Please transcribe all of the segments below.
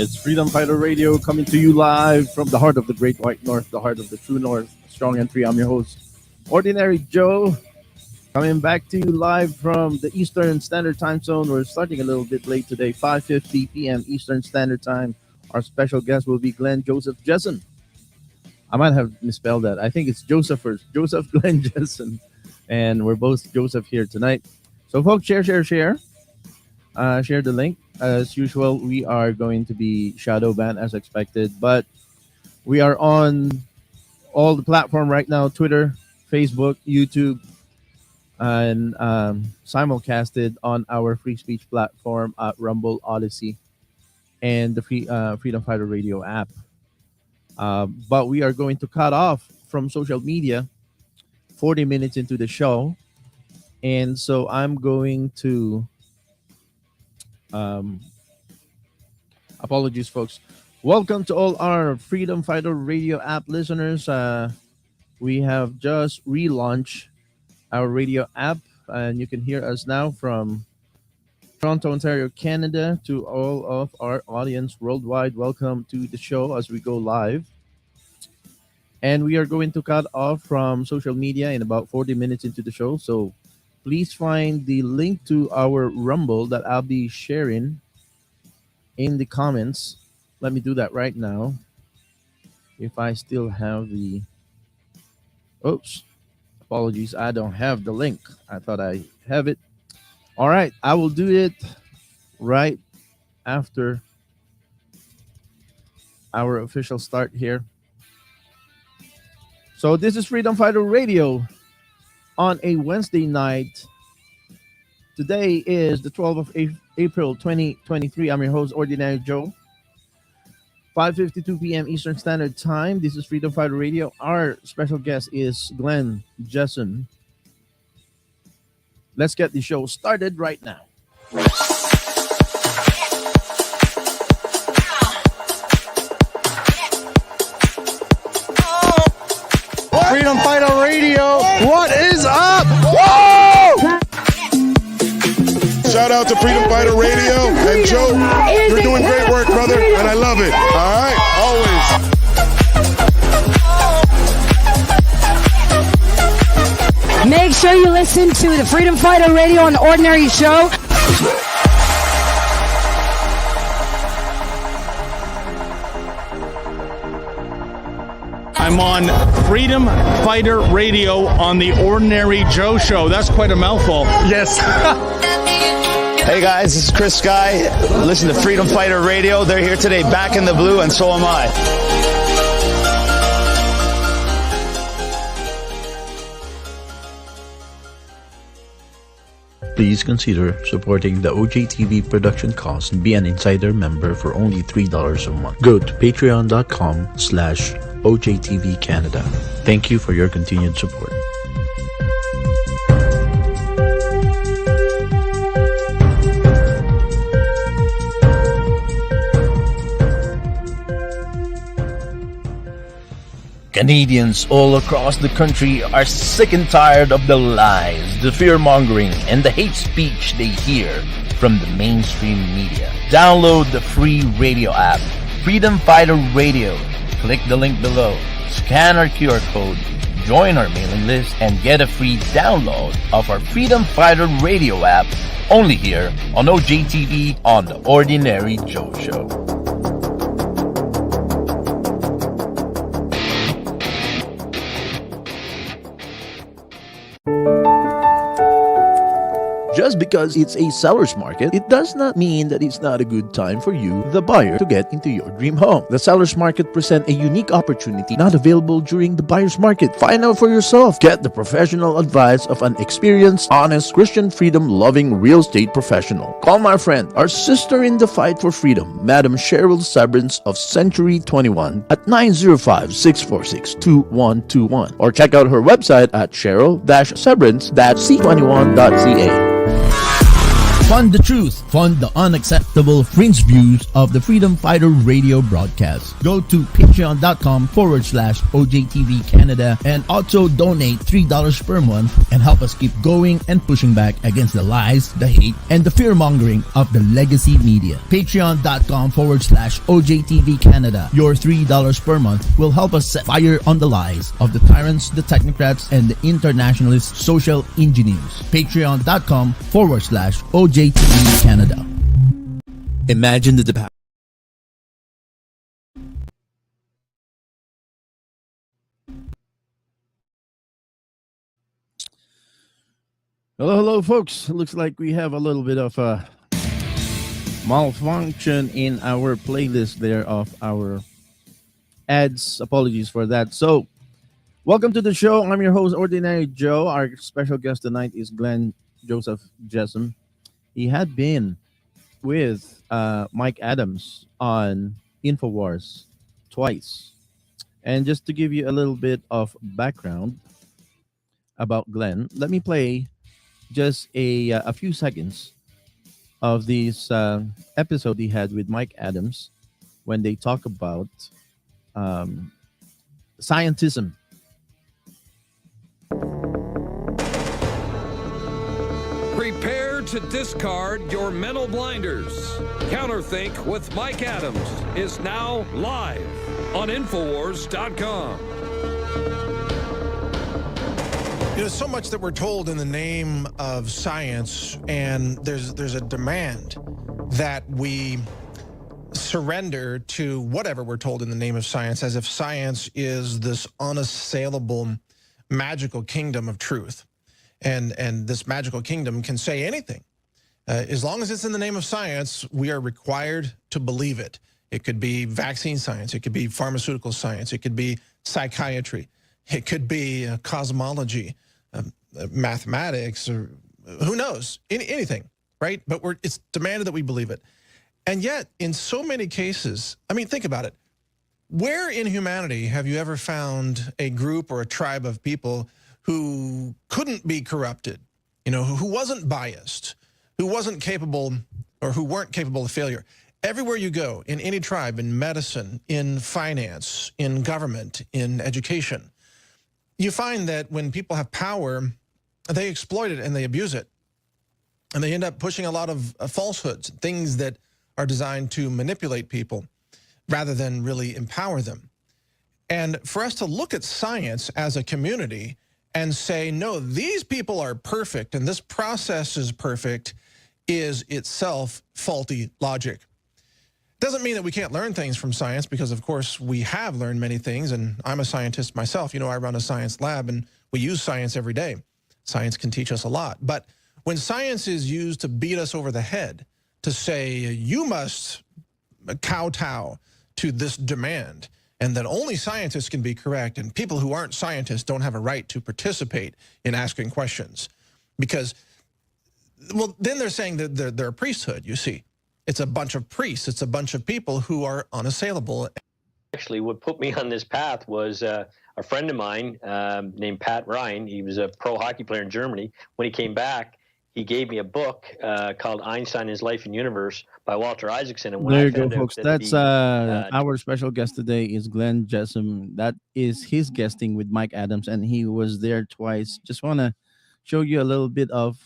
It's Freedom Fighter Radio coming to you live from the heart of the Great White North, the heart of the true North, strong and free. I'm your host, Ordinary Joe, coming back to you live from the Eastern Standard Time Zone. We're starting a little bit late today, 5:50 p.m. Eastern Standard Time. Our special guest will be Glenn Joseph Jessome. I might have misspelled that. I think it's Joseph first. Joseph Glenn Jessome. And we're both Joseph here tonight. So, folks, share. Share the link. As usual, we are going to be shadow banned as expected, but we are on all the platform right now: Twitter, Facebook, YouTube, and simulcasted on our free speech platform at Rumble, Odyssey, and the Freedom Fighter Radio app. But we are going to cut off from social media 40 minutes into the show, and so I'm going to apologies, folks. Welcome to all our Freedom Fighter Radio app listeners. We have just relaunched our radio app, and you can hear us now from Toronto, Ontario, Canada, to all of our audience worldwide. Welcome to the show as we go live. And we are going to cut off from social media in about 40 minutes into the show. So please find the link to our Rumble that I'll be sharing in the comments. Let me do that right now. If I still have the... Oops. Apologies. I don't have the link. I thought I have it. All right. I will do it right after our official start here. So this is Freedom Fighter Radio on a Wednesday night. Today is the 12th of April 2023. I'm your host, Ordinary Joe. 5:52 p.m. Eastern Standard Time. This is Freedom Fighter Radio. Our special guest is Glenn Jessome. Let's get the show started right now. Freedom Fighter Radio, what is up? Whoa! Shout out to Freedom Fighter Radio and Joe. You're doing great work, brother, and I love it. All right, always. Make sure you listen to the Freedom Fighter Radio on the Ordinary Show. I'm on Freedom Fighter Radio on the Ordinary Joe Show. That's quite a mouthful. Yes. Hey guys, this is Chris Sky. Listen to Freedom Fighter Radio. They're here today, back in the blue, and so am I. Please consider supporting the OJTV production costs and be an insider member for only $3 a month. Go to patreon.com/OJTV Canada. Thank you for your continued support. Canadians all across the country are sick and tired of the lies, the fear-mongering, and the hate speech they hear from the mainstream media. Download the free radio app, Freedom Fighter Radio. Click the link below, scan our QR code, join our mailing list, and get a free download of our Freedom Fighter Radio app only here on OJTV on the Ordinary Joe Show. Just because it's a seller's market, it does not mean that it's not a good time for you, the buyer, to get into your dream home. The seller's market presents a unique opportunity not available during the buyer's market. Find out for yourself. Get the professional advice of an experienced, honest, Christian freedom-loving real estate professional. Call my friend, our sister in the fight for freedom, Madam Cheryl Severance of Century 21 at 905-646-2121, or check out her website at cheryl-severance-c21.ca. Fund the truth. Fund the unacceptable fringe views of the Freedom Fighter radio broadcast. Go to patreon.com/OJTV Canada and also donate $3 per month and help us keep going and pushing back against the lies, the hate, and the fear-mongering of the legacy media. Patreon.com/OJTV Canada. Your $3 per month will help us set fire on the lies of the tyrants, the technocrats, and the internationalist social engineers. Patreon.com/OJTV Canada. Imagine the power. Hello, folks. It looks like we have a little bit of a malfunction in our playlist there of our ads. Apologies for that. So, welcome to the show. I'm your host, Ordinary Joe. Our special guest tonight is Glenn Joseph Jessome. He had been with Mike Adams on InfoWars twice. And just to give you a little bit of background about Glenn, let me play just a few seconds of this episode he had with Mike Adams when they talk about scientism. Prepare to discard your mental blinders. Counterthink with Mike Adams is now live on Infowars.com. So much that we're told in the name of science, and there's a demand that we surrender to whatever we're told in the name of science, as if science is this unassailable magical kingdom of truth. And this magical kingdom can say anything. As long as it's in the name of science, we are required to believe it. It could be vaccine science. It could be pharmaceutical science. It could be psychiatry. It could be cosmology, mathematics, or who knows, anything, right? But it's demanded that we believe it. And yet, in so many cases, I mean, think about it. Where in humanity have you ever found a group or a tribe of people who couldn't be corrupted, who wasn't biased, who wasn't capable, or who weren't capable of failure? Everywhere you go, in any tribe, in medicine, in finance, in government, in education, you find that when people have power, they exploit it and they abuse it. And they end up pushing a lot of falsehoods, things that are designed to manipulate people rather than really empower them. And for us to look at science as a community and say, no, these people are perfect and this process is perfect, is itself faulty logic. Doesn't mean that we can't learn things from science, because of course we have learned many things, and I'm a scientist myself. I run a science lab and we use science every day. Science can teach us a lot. But when science is used to beat us over the head, to say you must kowtow to this demand, and that only scientists can be correct, and people who aren't scientists don't have a right to participate in asking questions, because, well, then they're saying that they're a priesthood, you see. It's a bunch of priests. It's a bunch of people who are unassailable. Actually, what put me on this path was a friend of mine named Pat Ryan. He was a pro hockey player in Germany. When he came back, he gave me a book called Einstein, His Life and Universe by Walter Isaacson. And when There I you go, found out folks. that That's our special guest today is Glenn Jessome. That is his guesting with Mike Adams, and he was there twice. Just want to show you a little bit of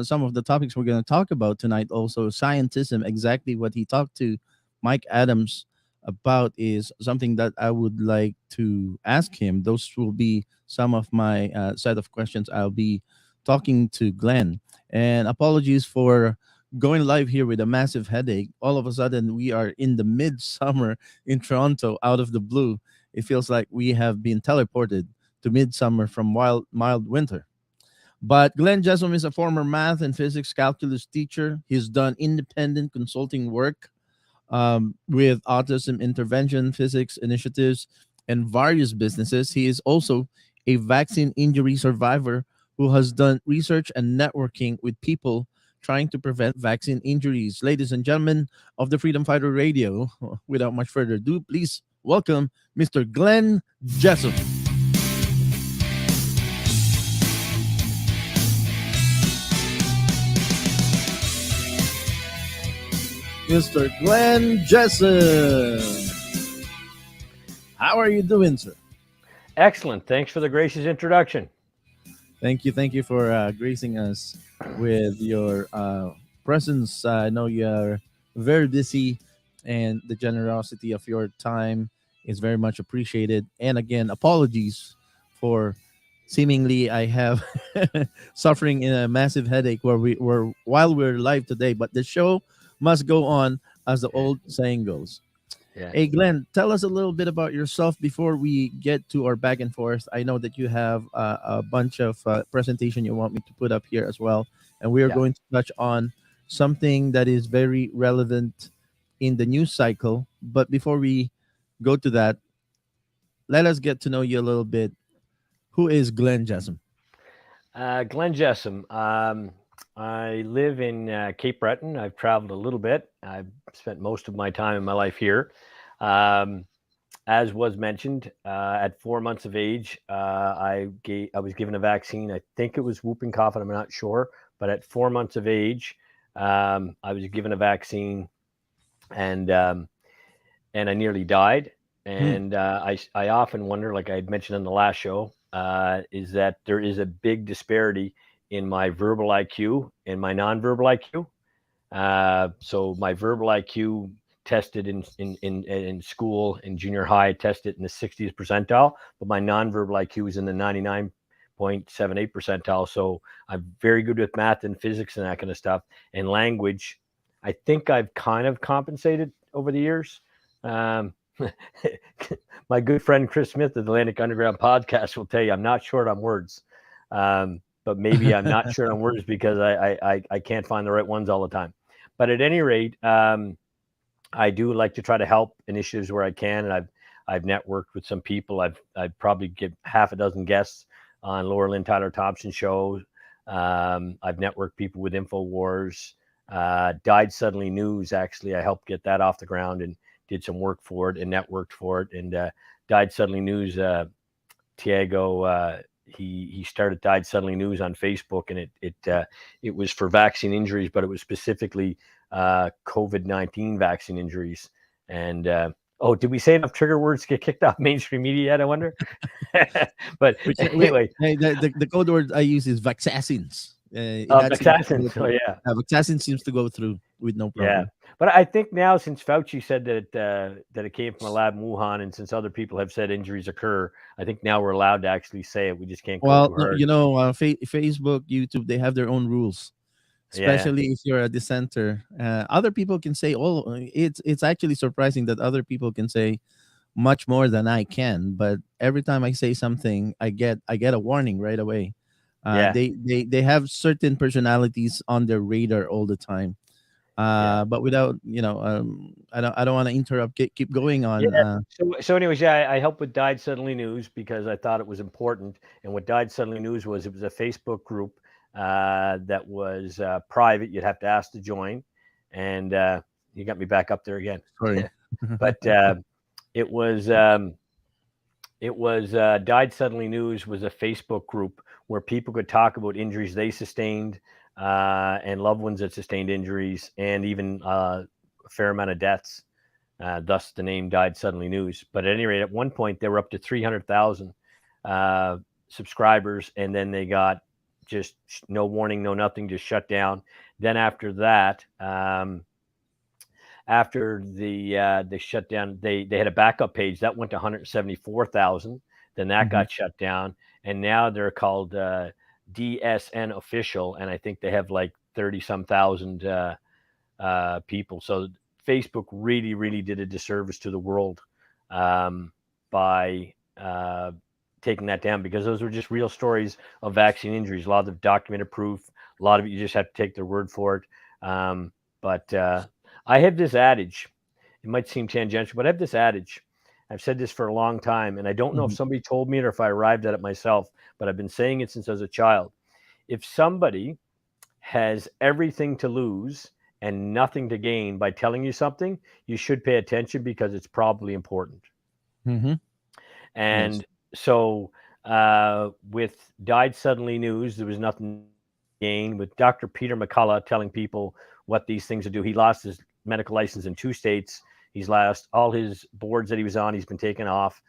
some of the topics we're going to talk about tonight. Also, scientism, exactly what he talked to Mike Adams about is something that I would like to ask him. Those will be some of my set of questions I'll be talking to Glenn. And apologies for going live here with a massive headache. All of a sudden, we are in the midsummer in Toronto out of the blue. It feels like we have been teleported to midsummer from mild winter. But Glenn Jessome is a former math and physics calculus teacher. He's done independent consulting work with Autism Intervention, physics initiatives, and various businesses. He is also a vaccine injury survivor who has done research and networking with people trying to prevent vaccine injuries. Ladies and gentlemen of the Freedom Fighter Radio, without much further ado, please welcome Mr. Glenn Jessome. Mr. Glenn Jessome. How are you doing, sir? Excellent. Thanks for the gracious introduction. Thank you for gracing us with your presence. I know you're very busy, and the generosity of your time is very much appreciated. And again, apologies for seemingly I have suffering in a massive headache where we were while we're live today, but the show must go on, as the old saying goes. Yeah. Hey, Glenn, tell us a little bit about yourself before we get to our back and forth. I know that you have a bunch of presentation you want me to put up here as well, and we are going to touch on something that is very relevant in the news cycle. But before we go to that, let us get to know you a little bit. Who is Glenn Jessome? Glenn Jessome. I live in Cape Breton. I've traveled a little bit. I've spent most of my time in my life here. As was mentioned, at 4 months of age, I was given a vaccine. I think it was whooping cough, and I'm not sure. But at 4 months of age, I was given a vaccine, and I nearly died. And I often wonder, like I had mentioned in the last show, is that there is a big disparity in my verbal IQ and my nonverbal IQ. So my verbal IQ tested in school, in junior high, tested in the 60th percentile, but my nonverbal IQ is in the 99.78 percentile. So I'm very good with math and physics and that kind of stuff. And language, I think I've kind of compensated over the years. My good friend Chris Smith of the Atlantic Underground podcast will tell you I'm not short on words, but maybe I'm not short on words because I can't find the right ones all the time. But at any rate, I do like to try to help initiatives where I can, and I've networked with some people. I've probably get half a dozen guests on Laura Lynn Tyler Thompson shows. I've networked people with InfoWars. Died Suddenly News, actually, I helped get that off the ground and did some work for it and networked for it. And Died Suddenly News, Tiago, he started Died Suddenly News on Facebook, and it was for vaccine injuries, but it was specifically COVID-19 vaccine injuries. And did we say enough trigger words to get kicked off mainstream media yet? I wonder. But anyway, the code word I use is vaccines. Vaccines. Oh yeah, vaccines seems to go through with no problem. Yeah, but I think now, since Fauci said that it came from a lab in Wuhan, and since other people have said injuries occur, I think now we're allowed to actually say it. We just can't. Well, Facebook, YouTube, they have their own rules. Especially if you're a dissenter, other people can say, it's actually surprising that other people can say much more than I can. But every time I say something, I get a warning right away. They have certain personalities on their radar all the time. But without, I don't want to interrupt. Keep going on. So anyways, I helped with Died Suddenly News because I thought it was important. And what Died Suddenly News was, it was a Facebook group that was private. You'd have to ask to join. And you got me back up there again. Sorry. But it was Died Suddenly News was a Facebook group where people could talk about injuries they sustained and loved ones that sustained injuries, and even a fair amount of deaths. Thus the name Died Suddenly News. But at any rate, at one point they were up to 300,000 subscribers, and then they got just no warning, no nothing, just shut down. Then after that, after the shutdown, they had a backup page that went to 174,000. Then that got shut down, and now they're called DSN Official, and I think they have like 30-some thousand people. So Facebook really, really did a disservice to the world by taking that down, because those were just real stories of vaccine injuries. A lot of them documented proof. A lot of it you just have to take their word for it. But I have this adage. It might seem tangential, but I have this adage. I've said this for a long time, and I don't know if somebody told me it or if I arrived at it myself, but I've been saying it since I was a child. If somebody has everything to lose and nothing to gain by telling you something, you should pay attention, because it's probably important. And so with Died Suddenly News, there was nothing to gain. With Dr. Peter McCullough telling people what these things would do, he lost his medical license in 2 states. He's lost all his boards that he was on. He's been taken off.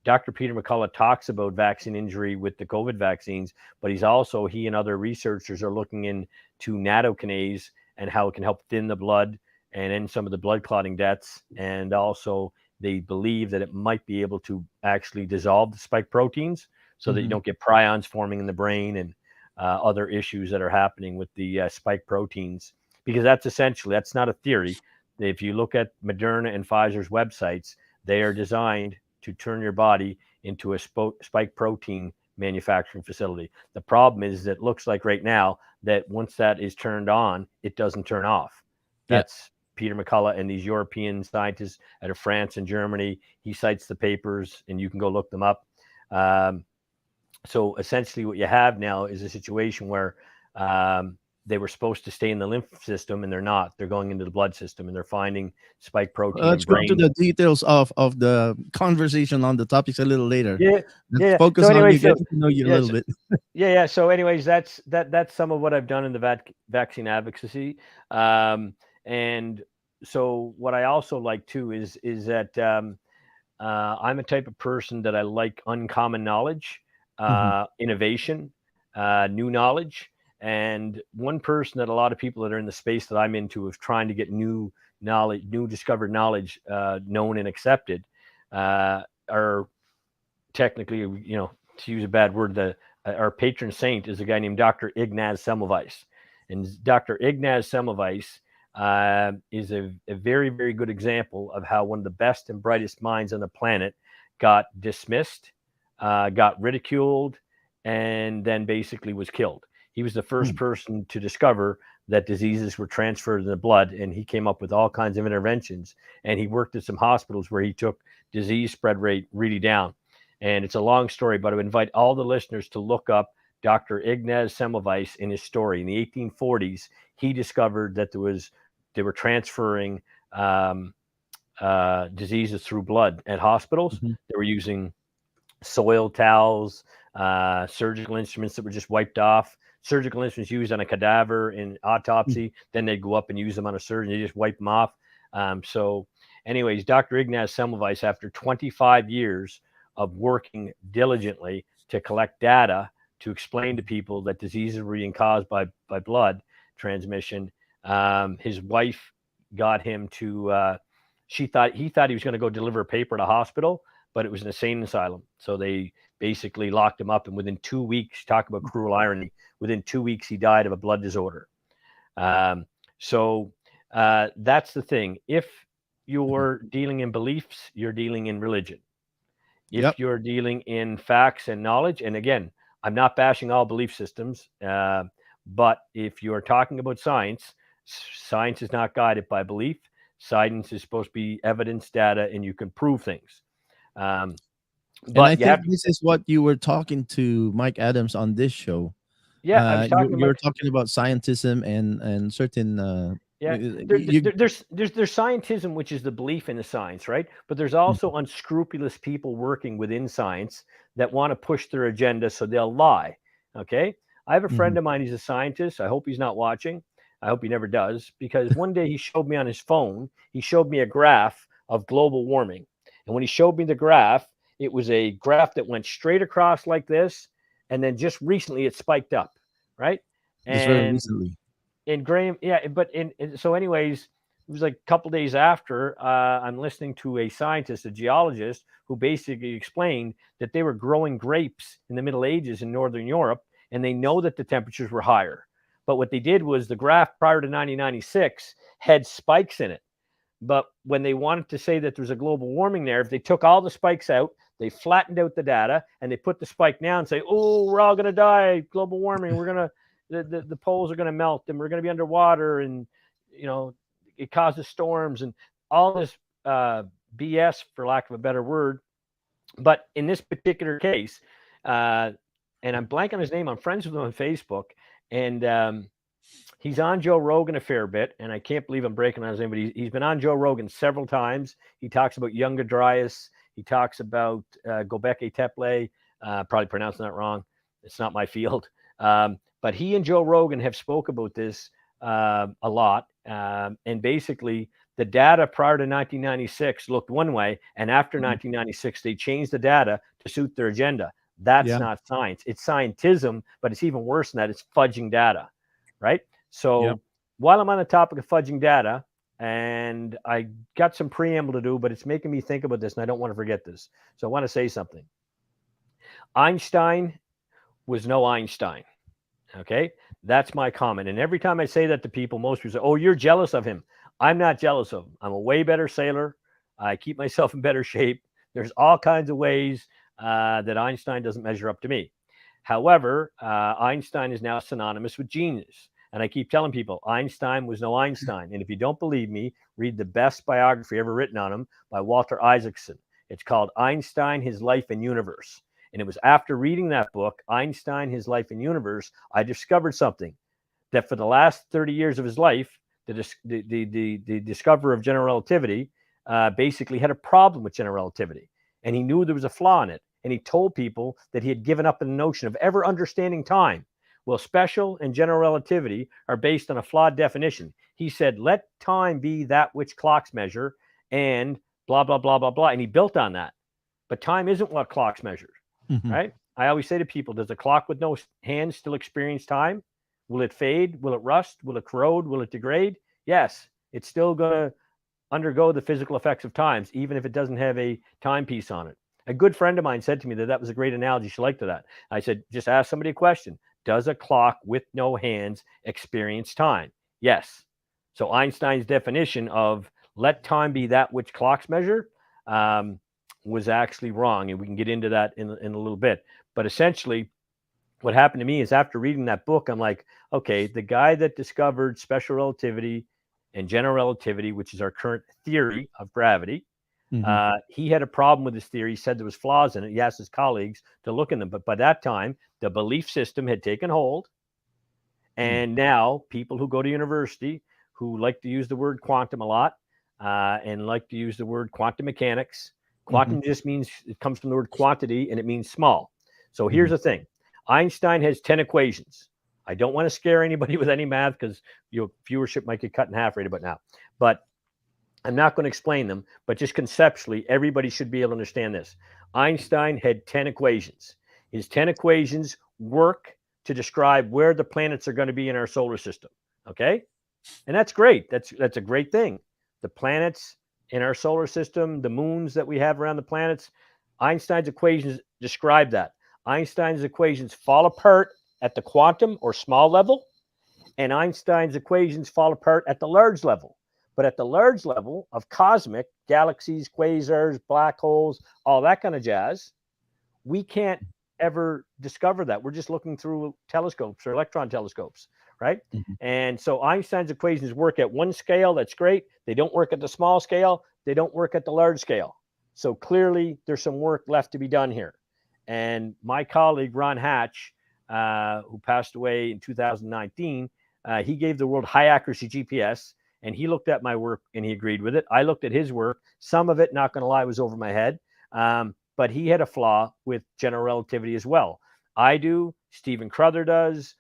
Dr. Peter McCullough talks about vaccine injury with the COVID vaccines, but he and other researchers are looking into nattokinase and how it can help thin the blood and end some of the blood clotting deaths. And also they believe that it might be able to actually dissolve the spike proteins so that you don't get prions forming in the brain and other issues that are happening with the spike proteins, because that's not a theory. If you look at Moderna and Pfizer's websites, they are designed to turn your body into a spike protein manufacturing facility. The problem is that it looks like right now that once that is turned on, it doesn't turn off. That's Peter McCullough and these European scientists out of France and Germany. He cites the papers, and you can go look them up. So essentially what you have now is a situation where they were supposed to stay in the lymph system, and they're not. They're going into the blood system, and they're finding spike protein. Let's go to the details of the conversation on the topics a little later. Let's focus on you, getting to know you a little bit. So anyways, that's some of what I've done in the vaccine advocacy. And so what I also like too is that I'm a type of person that I like uncommon knowledge, innovation, new knowledge. And one person that a lot of people that are in the space that I'm into is trying to get new knowledge, new discovered knowledge, known and accepted, are technically, to use a bad word, our patron saint is a guy named Dr. Ignaz Semmelweis. And Dr. Ignaz Semmelweis is a very, very good example of how one of the best and brightest minds on the planet got dismissed, got ridiculed, and then basically was killed. He was the first person to discover that diseases were transferred in the blood, and he came up with all kinds of interventions. And he worked at some hospitals where he took disease spread rate really down. And it's a long story, but I would invite all the listeners to look up Dr. Ignaz Semmelweis in his story. In the 1840s, he discovered that they were transferring diseases through blood at hospitals. They were using soil towels, surgical instruments that were just wiped off. Surgical instruments used on a cadaver in autopsy, then they'd go up and use them on a surgeon. They just wipe them off. So anyways, Dr. Ignaz Semmelweis, after 25 years of working diligently to collect data to explain to people that diseases were being caused by blood transmission, his wife got him to, he thought he was going to go deliver a paper at a hospital, but it was an insane asylum. So they basically locked him up, and within 2 weeks, talk about cruel irony, within 2 weeks, he died of a blood disorder. So that's the thing. If you're dealing in beliefs, you're dealing in religion. If you're dealing in facts and knowledge, and again, I'm not bashing all belief systems, but if you're talking about science, science is not guided by belief. Science is supposed to be evidence, data, and you can prove things. But I think this is what you were talking to Mike Adams on this show. Yeah, you were talking about scientism and certain. There's scientism, which is the belief in the science, right? But there's also unscrupulous people working within science that want to push their agenda, so they'll lie. Okay, I have a friend of mine. He's a scientist. I hope he's not watching. I hope he never does, because one day he showed me on his phone. He showed me a graph of global warming, and when he showed me the graph, it was a graph that went straight across like this, and then just recently it spiked up, right? Just very recently. And Graham, so anyways, it was like a couple days after, I'm listening to a scientist, a geologist, who basically explained that they were growing grapes in the Middle Ages in Northern Europe, and they know that the temperatures were higher. But what they did was the graph prior to 1996 had spikes in it. But when they wanted to say that there's a global warming there, if they took all the spikes out, they flattened out the data, and they put the spike down and say, oh, we're all going to die, global warming, we're going to, the poles are going to melt, and we're going to be underwater, and, it causes storms and all this BS, for lack of a better word. But in this particular case, and I'm blanking on his name, I'm friends with him on Facebook, and he's on Joe Rogan a fair bit, and I can't believe I'm breaking on his name, but he's been on Joe Rogan several times. He talks about Younger Dryas. He talks about Gobekli Tepe, probably pronouncing that wrong. It's not my field. But he and Joe Rogan have spoke about this a lot. And basically, the data prior to 1996 looked one way, and after 1996, they changed the data to suit their agenda. That's not science. It's scientism, but it's even worse than that. It's fudging data, right? So while I'm on the topic of fudging data, and I got some preamble to do, but it's making me think about this, and I don't want to forget this. So I want to say something. Einstein was no Einstein. Okay, that's my comment. And every time I say that to people, most people say, "Oh, you're jealous of him." I'm not jealous of him. I'm a way better sailor. I keep myself in better shape. There's all kinds of ways that Einstein doesn't measure up to me. However, Einstein is now synonymous with genius. And I keep telling people, Einstein was no Einstein. And if you don't believe me, read the best biography ever written on him by Walter Isaacson. It's called Einstein, His Life and Universe. And it was after reading that book, Einstein, His Life and Universe, I discovered something, that for the last 30 years of his life, the discoverer of general relativity basically had a problem with general relativity. And he knew there was a flaw in it. And he told people that he had given up on the notion of ever understanding time. Well, special and general relativity are based on a flawed definition. He said, let time be that which clocks measure, and blah, blah, blah, blah, blah. And he built on that. But time isn't what clocks measure, right? I always say to people, does a clock with no hands still experience time? Will it fade? Will it rust? Will it corrode? Will it degrade? Yes, it's still going to undergo the physical effects of times, even if it doesn't have a timepiece on it. A good friend of mine said to me that was a great analogy. She liked that. I said, just ask somebody a question. Does a clock with no hands experience time? Yes. So Einstein's definition of let time be that which clocks measure was actually wrong. And we can get into that in a little bit. But essentially, what happened to me is after reading that book, I'm like, okay, the guy that discovered special relativity and general relativity, which is our current theory of gravity, he had a problem with his theory. He said there was flaws in it. He asked his colleagues to look in them. But by that time, the belief system had taken hold. And now people who go to university, who like to use the word quantum a lot and like to use the word quantum mechanics, quantum just means, it comes from the word quantity and it means small. So here's the thing. Einstein has 10 equations. I don't want to scare anybody with any math because your viewership might get cut in half right about now. But I'm not going to explain them, but just conceptually, everybody should be able to understand this. Einstein had 10 equations. His 10 equations work to describe where the planets are going to be in our solar system. Okay? And that's great. That's a great thing. The planets in our solar system, the moons that we have around the planets, Einstein's equations describe that. Einstein's equations fall apart at the quantum or small level, and Einstein's equations fall apart at the large level. But at the large level of cosmic, galaxies, quasars, black holes, all that kind of jazz, we can't ever discover that. We're just looking through telescopes or electron telescopes, right? And so Einstein's equations work at one scale. That's great. They don't work at the small scale. They don't work at the large scale. So clearly there's some work left to be done here. And my colleague, Ron Hatch, who passed away in 2019, he gave the world high accuracy GPS. And he looked at my work and he agreed with it. I looked at his work. Some of it, not going to lie, was over my head. But he had a flaw with general relativity as well. I do. Stephen Crowther does.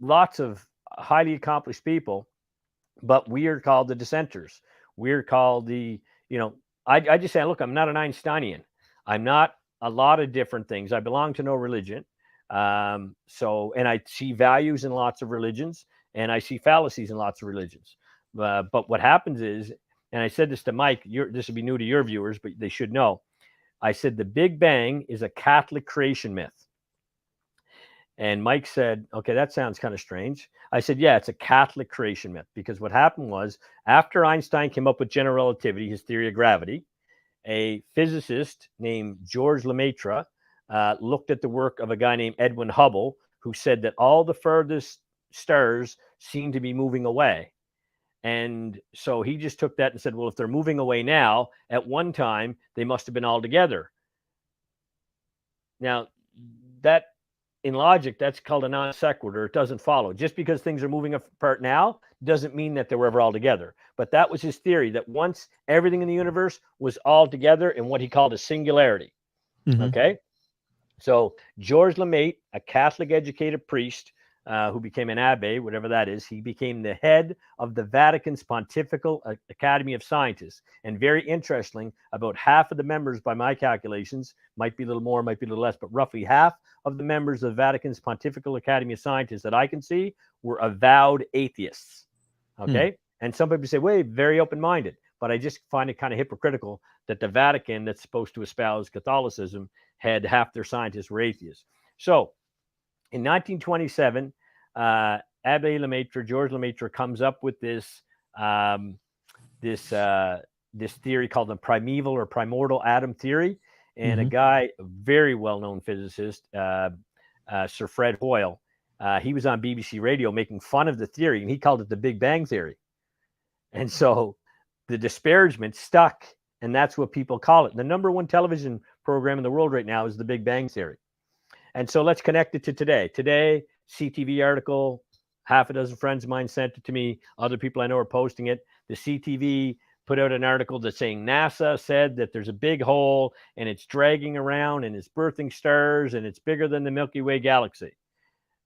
Lots of highly accomplished people. But we are called the dissenters. We're called the, I just say, look, I'm not an Einsteinian. I'm not a lot of different things. I belong to no religion. And I see values in lots of religions. And I see fallacies in lots of religions. But what happens is, and I said this to Mike, this would be new to your viewers, but they should know. I said the Big Bang is a Catholic creation myth. And Mike said, okay, that sounds kind of strange. I said, yeah, it's a Catholic creation myth. Because what happened was, after Einstein came up with general relativity, his theory of gravity, a physicist named George Lemaitre looked at the work of a guy named Edwin Hubble, who said that all the furthest stars seem to be moving away. And so he just took that and said, well, if they're moving away now, at one time, they must have been all together. Now, that in logic, that's called a non sequitur. It doesn't follow. Just because things are moving apart now doesn't mean that they were ever all together. But that was his theory, that once everything in the universe was all together in what he called a singularity. Okay? So George Lemaitre, a Catholic educated priest, who became an abbe, whatever that is. He became the head of the Vatican's Pontifical Academy of Scientists. And very interesting, about half of the members, by my calculations, might be a little more, might be a little less, but roughly half of the members of Vatican's Pontifical Academy of Scientists that I can see were avowed atheists. Okay? And some people say, wait, very open-minded. But I just find it kind of hypocritical that the Vatican, that's supposed to espouse Catholicism, had half their scientists were atheists. So in 1927, Abbe Lemaitre, George Lemaitre, comes up with this theory called the primeval or primordial atom theory. And a guy, a very well-known physicist, Sir Fred Hoyle, he was on BBC Radio making fun of the theory, and he called it the Big Bang Theory. And so the disparagement stuck, and that's what people call it. The #1 television program in the world right now is the Big Bang Theory. And so let's connect it to today. Today, CTV article, half a dozen friends of mine sent it to me. Other people I know are posting it. The CTV put out an article that's saying NASA said that there's a big hole and it's dragging around and it's birthing stars and it's bigger than the Milky Way galaxy.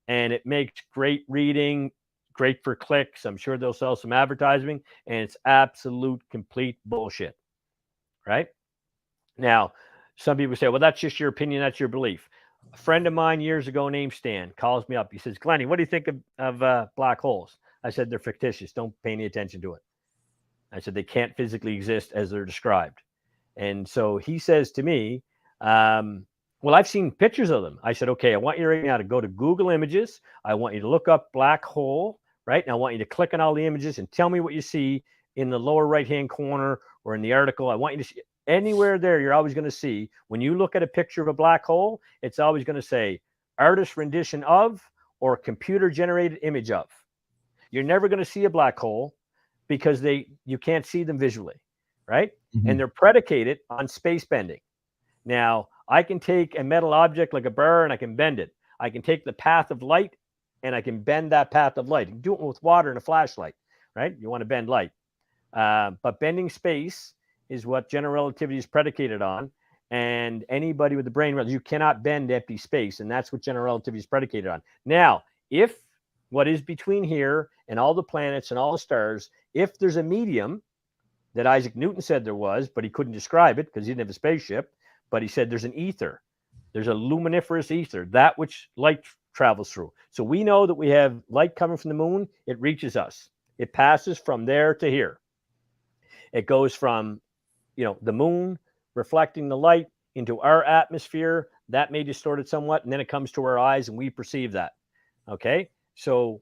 And it makes great reading, great for clicks. I'm sure they'll sell some advertising, and it's absolute complete bullshit. Right? Now, some people say, well, that's just your opinion. That's your belief. A friend of mine years ago named Stan calls me up. He says, Glennie, what do you think of black holes? I said, they're fictitious. Don't pay any attention to it. I said, they can't physically exist as they're described. And so he says to me, well, I've seen pictures of them. I said, okay, I want you right now to go to Google Images. I want you to look up black hole, right? And I want you to click on all the images and tell me what you see in the lower right-hand corner or in the article. I want you to see anywhere there. You're always going to see, when you look at a picture of a black hole, it's always going to say artist rendition of or computer generated image of. You're never going to see a black hole because you can't see them visually, right? And they're predicated on space bending. Now, I can take a metal object like a burr and I can bend it. I can take the path of light and I can bend that path of light. You can do it with water and a flashlight, right? You want to bend light. But bending space is what general relativity is predicated on. And anybody with the brain, you cannot bend empty space. And that's what general relativity is predicated on. Now, if what is between here and all the planets and all the stars, if there's a medium that Isaac Newton said there was, but he couldn't describe it because he didn't have a spaceship, but he said there's an ether. There's a luminiferous ether, that which light travels through. So we know that we have light coming from the moon. It reaches us. It passes from there to here. It goes from, the moon reflecting the light into our atmosphere. That may distort it somewhat, and then it comes to our eyes, and we perceive that. Okay? So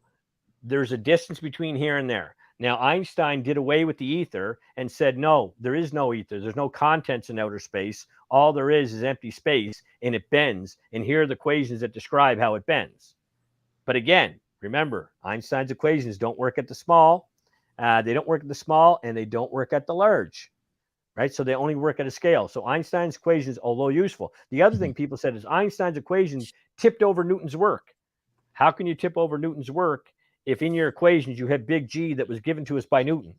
there's a distance between here and there. Now, Einstein did away with the ether and said, no, there is no ether. There's no contents in outer space. All there is empty space, and it bends. And here are the equations that describe how it bends. But again, remember, Einstein's equations don't work at the small. They don't work at the small, and they don't work at the large, right? So they only work at a scale. So Einstein's equations, although useful. The other thing people said is Einstein's equations tipped over Newton's work. How can you tip over Newton's work if in your equations you have big G that was given to us by Newton?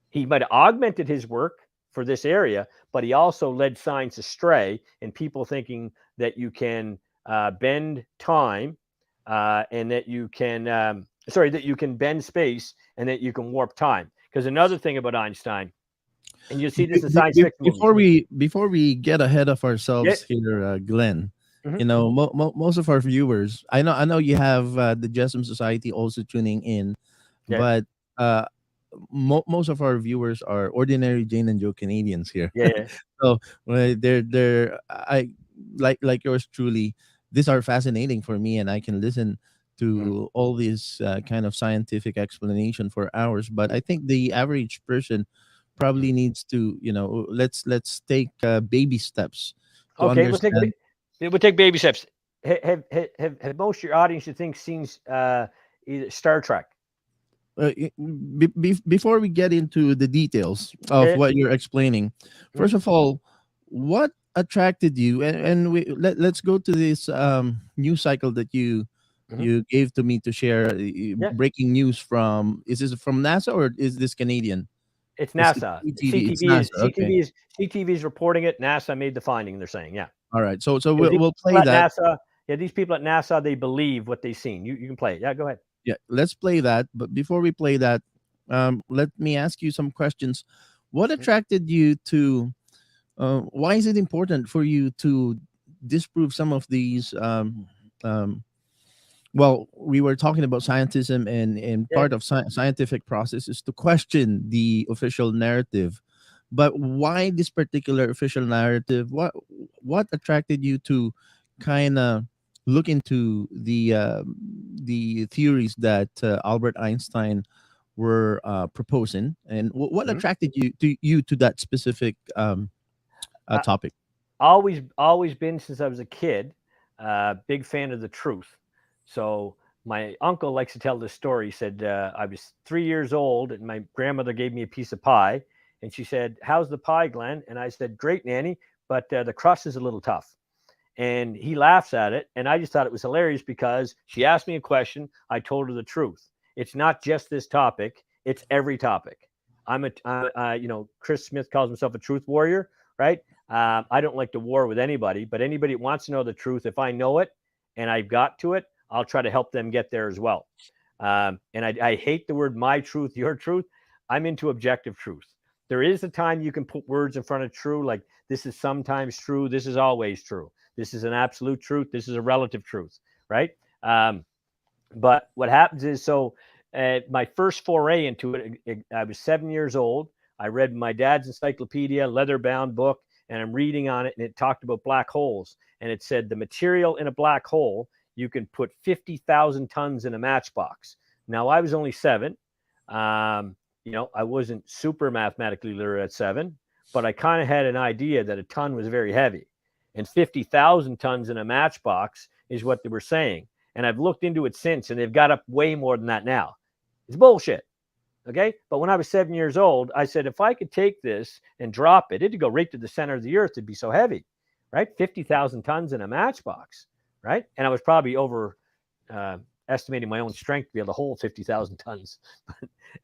He might have augmented his work for this area, but he also led science astray in people thinking that you can bend time and that you can, that you can bend space and that you can warp time. Because another thing about Einstein, and you see this in science fiction before we get ahead of ourselves here, Glenn, most of our viewers, I know you have the Jessome Society also tuning in, but most of our viewers are ordinary Jane and Joe Canadians here. So they're like yours truly. These are fascinating for me, and I can listen to all these kind of scientific explanation for hours. But I think the average person probably needs to, let's take baby steps. Okay, we'll take baby steps. Have most of your audience, you think, seen either Star Trek? Before we get into the details of what you're explaining, first of all, what attracted you? And let's go to this news cycle that you gave to me to share. Breaking news from, is this from NASA or is this Canadian? It's NASA. CTV is reporting it. NASA made the finding. They're saying, All right. So we'll play that. NASA Yeah, these people at NASA, they believe what they've seen. You can play it. Yeah, go ahead. Yeah, let's play that. But before we play that, let me ask you some questions. What attracted you to? Why is it important for you to disprove some of these? Well, we were talking about scientism, and Yeah. part of scientific process is to question the official narrative. But why this particular official narrative? What attracted you to kind of look into the theories that Albert Einstein were proposing, and what Mhm. attracted you to that specific Uh, topic? always been since I was a kid. Big fan of the truth. So my uncle likes to tell this story. He said I was 3 years old, and my grandmother gave me a piece of pie, and she said, "How's the pie, Glenn?" And I said, "Great, Nanny, but the crust is a little tough." And he laughs at it, and I just thought it was hilarious because she asked me a question. I told her the truth. It's not just this topic; it's every topic. Chris Smith calls himself a truth warrior, right? I don't like to war with anybody, but anybody that wants to know the truth, if I know it and I've got to it, I'll try to help them get there as well. And I hate the word my truth, your truth. I'm into objective truth. There is a time you can put words in front of true, like this is sometimes true, this is always true. This is an absolute truth, this is a relative truth, right? But what happens is, my first foray into it, I was 7 years old. I read my dad's encyclopedia, leather-bound book, and I'm reading on it, and it talked about black holes. And it said the material in a black hole, you can put 50,000 tons in a matchbox. Now, I was only 7. I wasn't super mathematically literate at 7, but I kind of had an idea that a ton was very heavy. And 50,000 tons in a matchbox is what they were saying. And I've looked into it since, and they've got up way more than that now. It's bullshit. Okay. But when I was 7 years old, I said, if I could take this and drop it, it'd go right to the center of the earth. It'd be so heavy, right? 50,000 tons in a matchbox, right? And I was probably over estimating my own strength to be able to hold 50,000 tons.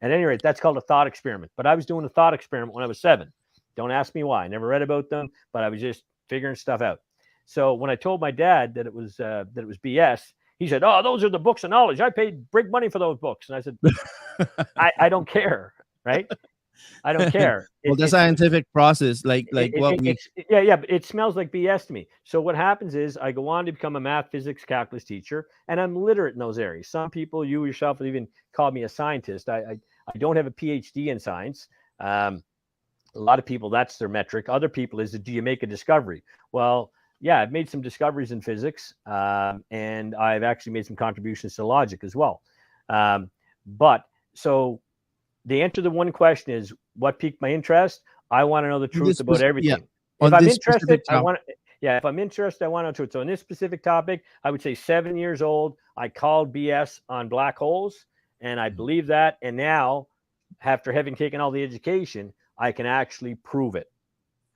At any rate, that's called a thought experiment. But I was doing a thought experiment when I was 7. Don't ask me why. I never read about them, but I was just figuring stuff out. So when I told my dad that it was BS, he said, "Oh, those are the books of knowledge. I paid big money for those books." And I said, I don't care, right? I don't care. Well, the scientific process, but it smells like BS to me. So what happens is I go on to become a math, physics, calculus teacher, and I'm literate in those areas. Some people, you yourself, have even called me a scientist. I don't have a PhD in science. A lot of people, that's their metric. Other people is, do you make a discovery? Well, yeah, I've made some discoveries in physics, and I've actually made some contributions to logic as well. But so the answer to the one question is, what piqued my interest? I want to know the truth about everything. Yeah. If I'm interested, I want to. Yeah, if I'm interested, I want to know the truth. So in this specific topic, I would say 7 years old, I called BS on black holes, and I believe that. And now, after having taken all the education, I can actually prove it.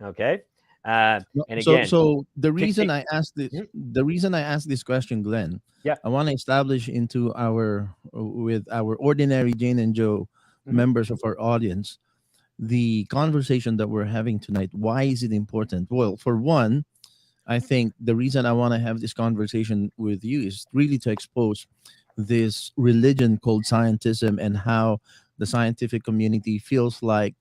Okay. And again, so the reason I asked this question, Glenn, yeah, I want to establish with our ordinary Jane and Joe members of our audience, the conversation that we're having tonight. Why is it important? Well, for one, I think the reason I want to have this conversation with you is really to expose this religion called scientism and how the scientific community feels like,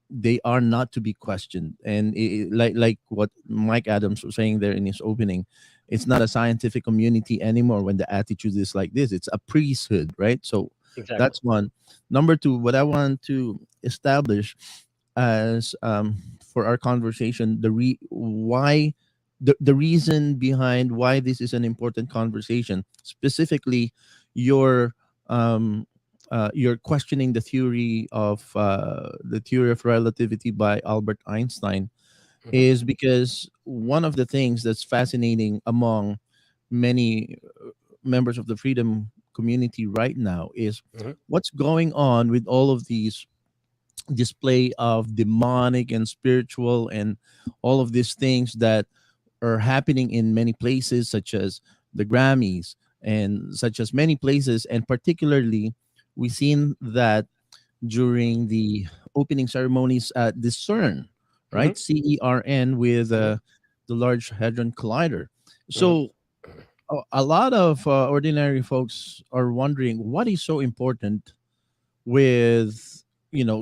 they are not to be questioned. And like what Mike Adams was saying there in his opening, it's not a scientific community anymore when the attitude is like this. It's a priesthood, right? So exactly. That's one. Number two, what I want to establish as for our conversation, the reason behind why this is an important conversation, specifically your you're questioning the theory of relativity by Albert Einstein, is because one of the things that's fascinating among many members of the freedom community right now is what's going on with all of these display of demonic and spiritual and all of these things that are happening in many places, such as the Grammys and such as many places, and particularly we've seen that during the opening ceremonies at the CERN, right? CERN with the Large Hadron Collider. So a lot of ordinary folks are wondering what is so important with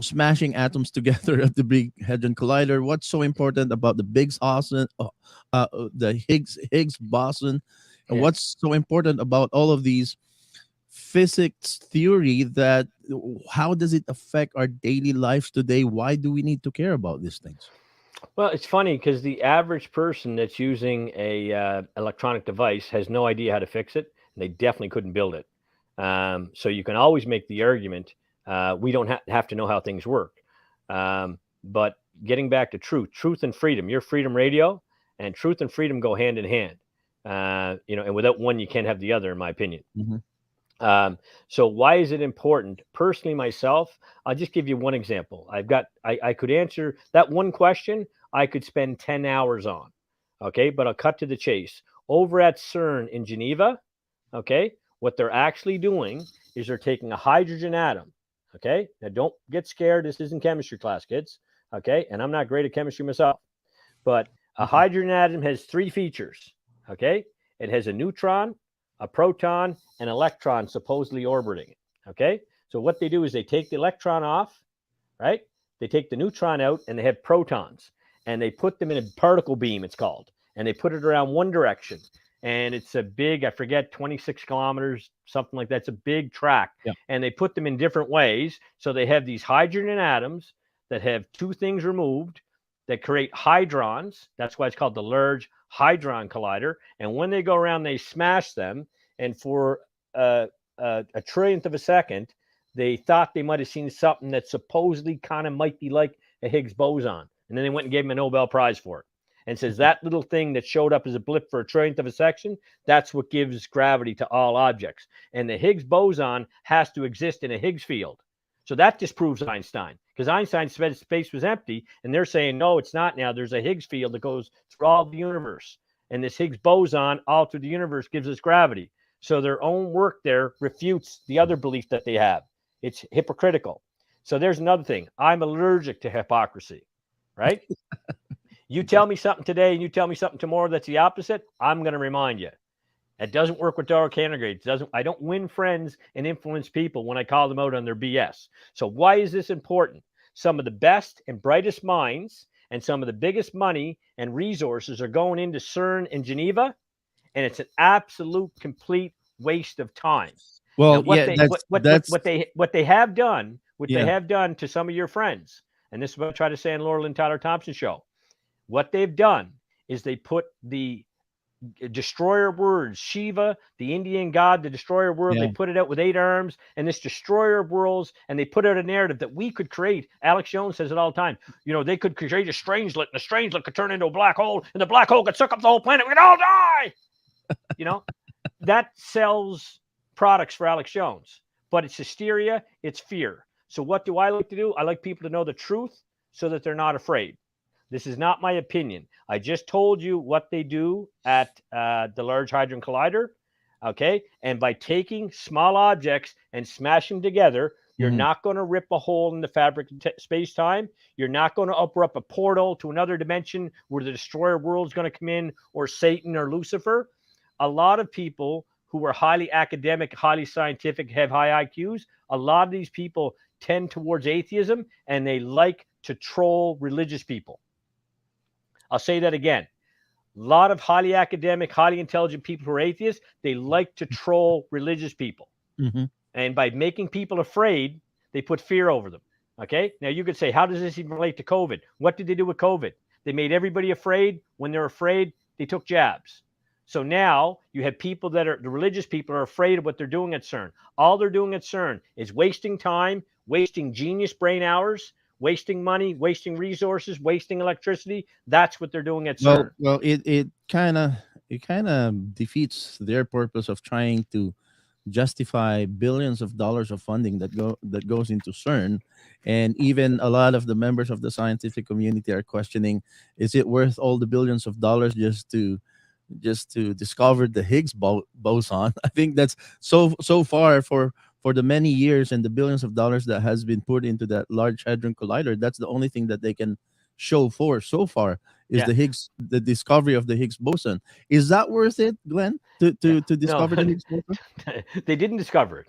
smashing atoms together at the Big Hadron Collider. What's so important about the the Higgs boson, and Yeah. what's so important about all of these physics theory that how does it affect our daily lives today? Why do we need to care about these things? Well, it's funny because the average person that's using a electronic device has no idea how to fix it, and they definitely couldn't build it. So you can always make the argument we don't have to know how things work. But getting back to truth and freedom, your freedom radio and truth and freedom go hand in hand. And without one, you can't have the other, in my opinion. So why is it important? Personally, myself, I'll just give you one example. I could answer that one question. I could spend 10 hours on, okay, but I'll cut to the chase. Over at CERN in Geneva, okay, what they're actually doing is they're taking a hydrogen atom, okay. Now don't get scared. This isn't chemistry class, kids, okay, and I'm not great at chemistry myself, but a hydrogen atom has three features, okay. It has a neutron, a proton, and electron supposedly orbiting it. Okay. So what they do is they take the electron off, right? They take the neutron out and they have protons and they put them in a particle beam, it's called, and they put it around one direction. And it's a big, I forget, 26 kilometers, something like that. It's a big track. Yeah. And they put them in different ways. So they have these hydrogen atoms that have two things removed that create hydrons. That's why it's called the Large Hadron Collider. And when they go around, they smash them. And for a trillionth of a second, they thought they might have seen something that supposedly kind of might be like a Higgs boson. And then they went and gave him a Nobel Prize for it. And says that little thing that showed up as a blip for a trillionth of a second, that's what gives gravity to all objects. And the Higgs boson has to exist in a Higgs field. So that disproves Einstein, because Einstein said space was empty, and they're saying, no, it's not now. There's a Higgs field that goes through all the universe. And this Higgs boson all through the universe gives us gravity. So their own work there refutes the other belief that they have. It's hypocritical. So there's another thing. I'm allergic to hypocrisy, right? You tell me something today and you tell me something tomorrow that's the opposite, I'm going to remind you. It doesn't work with Dara Cantergrade. I don't win friends and influence people when I call them out on their BS. So why is this important? Some of the best and brightest minds and some of the biggest money and resources are going into CERN in Geneva, and it's an absolute complete waste of time. Well, what they have done to some of your friends, and this is what I try to say on Laurel and Tyler Thompson show. What they've done is they put the destroyer words, Shiva, the Indian god, the destroyer world, they put it out with 8 arms and this destroyer of worlds, and they put out a narrative that we could create. Alex Jones says it all the time. They could create a strangelet, and the strangelet could turn into a black hole, and the black hole could suck up the whole planet. We could all die. That sells products for Alex Jones, but it's hysteria, it's fear. So what do I like to do? I like people to know the truth so that they're not afraid. This is not my opinion. I just told you what they do at the Large Hadron Collider, okay? And by taking small objects and smashing them together, you're not going to rip a hole in the fabric of space-time. You're not going to open up a portal to another dimension where the destroyer world is going to come in, or Satan or Lucifer. A lot of people who are highly academic, highly scientific, have high IQs, a lot of these people tend towards atheism, and they like to troll religious people. I'll say that again. A lot of highly academic, highly intelligent people who are atheists, they like to troll religious people. And by making people afraid, they put fear over them. Okay? Now you could say, how does this even relate to COVID? What did they do with COVID? They made everybody afraid. When they're afraid, they took jabs. So now you have people the religious people are afraid of what they're doing at CERN. All they're doing at CERN is wasting time, wasting genius brain hours, wasting money, wasting resources, wasting electricity. That's what they're doing at CERN. Well, it kind of defeats their purpose of trying to justify billions of dollars of funding that goes into CERN, and even a lot of the members of the scientific community are questioning: is it worth all the billions of dollars just to discover the Higgs boson? I think that's so far for the many years and the billions of dollars that has been put into that Large Hadron Collider. That's the only thing that they can show for so far is Yeah. the discovery of the Higgs boson. Is that worth it, Glenn, to discover the No, Higgs boson? they didn't discover it.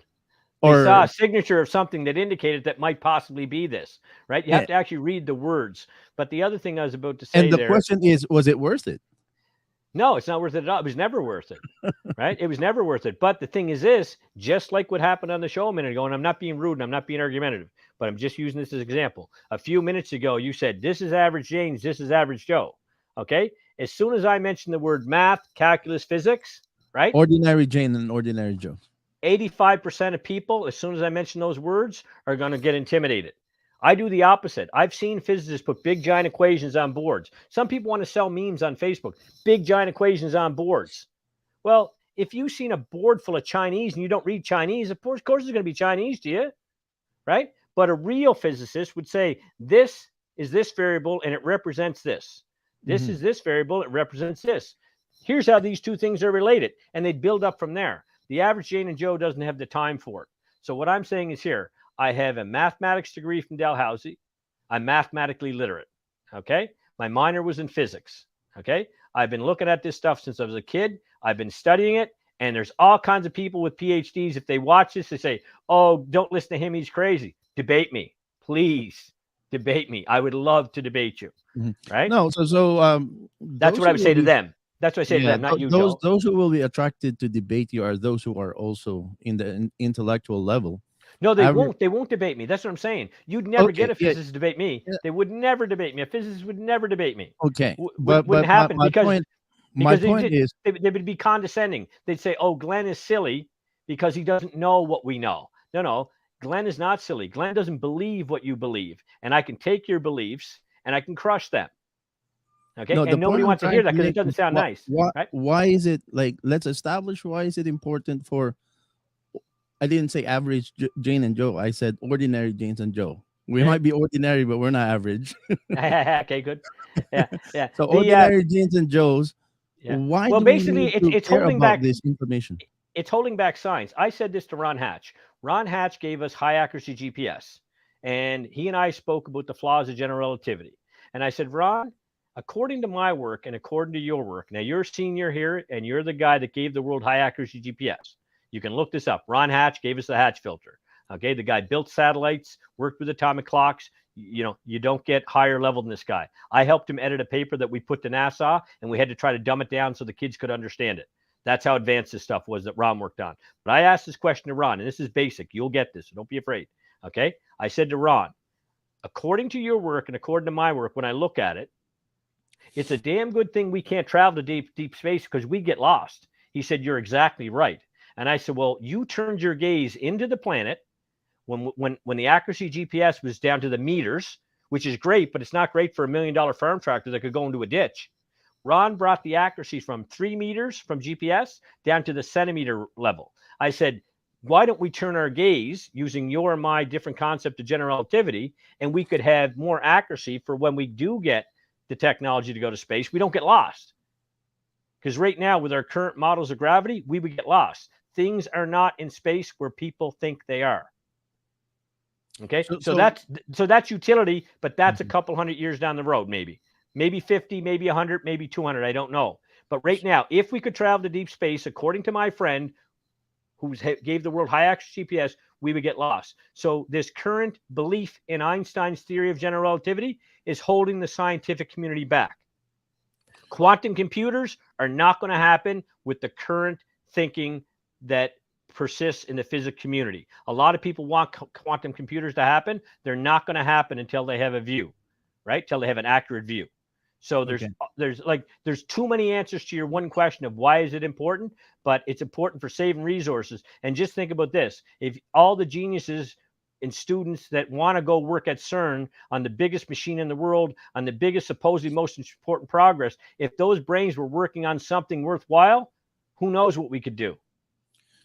They Or saw a signature of something that indicated that might possibly be this, right? You yeah, have to actually read the words. But the other thing I was about to and say the there, question is, was it worth it? no, it's not worth it at all. It was never worth it, right? It was never worth it. But the thing is this, just like what happened on the show a minute ago, and I'm not being rude and I'm not being argumentative, but I'm just using this as an example. A few minutes ago, you said, this is average James, this is average Joe, okay? As soon as I mentioned the word math, calculus, physics, right? Ordinary Jane and ordinary Joe. 85% of people, as soon as I mention those words, are going to get intimidated. I do the opposite. I've seen physicists put big giant equations on boards. Some people want to sell memes on Facebook, big giant equations on boards. Well, if you've seen a board full of Chinese and you don't read Chinese, of course it's going to be Chinese to you, right? But a real physicist would say, this is this variable and it represents this. This is this variable, it represents this. Here's how these two things are related. And they'd build up from there. The average Jane and Joe doesn't have the time for it. So what I'm saying is here, I have a mathematics degree from Dalhousie. I'm mathematically literate, okay? My minor was in physics, okay? I've been looking at this stuff since I was a kid. I've been studying it, and there's all kinds of people with PhDs. If they watch this, they say, oh, don't listen to him, he's crazy. Debate me, please. Debate me. I would love to debate you, right? No, that's what I would say to them. That's what I say to them, not you, Joe. Those who will be attracted to debate you are those who are also in the intellectual level. No, they won't. They won't debate me. That's what I'm saying. You'd never get a physicist to debate me. Yeah. They would never debate me. A physicist would never debate me. Okay, wouldn't happen because my point is they would be condescending. They'd say, "Oh, Glenn is silly because he doesn't know what we know." No, Glenn is not silly. Glenn doesn't believe what you believe, and I can take your beliefs and I can crush them. Okay, and nobody wants to hear that because it doesn't sound nice. Right? Why is it like? Let's establish why is it important for. I didn't say average Jane and Joe. I said ordinary Janes and Joe. We might be ordinary, but we're not average. Okay, good. Yeah. So ordinary Janes and Joes. Yeah. Why? Well, basically, it's holding back this information. It's holding back science. I said this to Ron Hatch. Ron Hatch gave us high accuracy GPS, and he and I spoke about the flaws of general relativity. And I said, Ron, according to my work and according to your work, now you're a senior here, and you're the guy that gave the world high accuracy GPS. You can look this up. Ron Hatch gave us the Hatch filter. Okay, the guy built satellites, worked with atomic clocks. You don't get higher level than this guy. I helped him edit a paper that we put to NASA, and we had to try to dumb it down so the kids could understand it. That's how advanced this stuff was that Ron worked on. But I asked this question to Ron, and this is basic. You'll get this, so don't be afraid. Okay, I said to Ron, according to your work and according to my work, when I look at it, it's a damn good thing we can't travel to deep space because we get lost. He said, you're exactly right. And I said, well, you turned your gaze into the planet when the accuracy GPS was down to the meters, which is great, but it's not great for $1 million farm tractor that could go into a ditch. Ron brought the accuracy from 3 meters from GPS down to the centimeter level. I said, why don't we turn our gaze using your and my different concept of general relativity, and we could have more accuracy for when we do get the technology to go to space, we don't get lost. Because right now, with our current models of gravity, we would get lost. Things are not in space where people think they are. Okay, so that's utility, but that's a couple hundred years down the road, maybe 50, maybe 100, maybe 200. I don't know. But right now, if we could travel to deep space, according to my friend who gave the world high accuracy GPS, we would get lost. So this current belief in Einstein's theory of general relativity is holding the scientific community back. Quantum computers are not going to happen with the current thinking that persists in the physics community. A lot of people want quantum computers to happen. They're not going to happen until they have a view, right? Till they have an accurate view. So there's too many answers to your one question of why is it important, but it's important for saving resources. And just think about this. If all the geniuses and students that want to go work at CERN on the biggest machine in the world, on the biggest supposedly most important progress, if those brains were working on something worthwhile, who knows what we could do.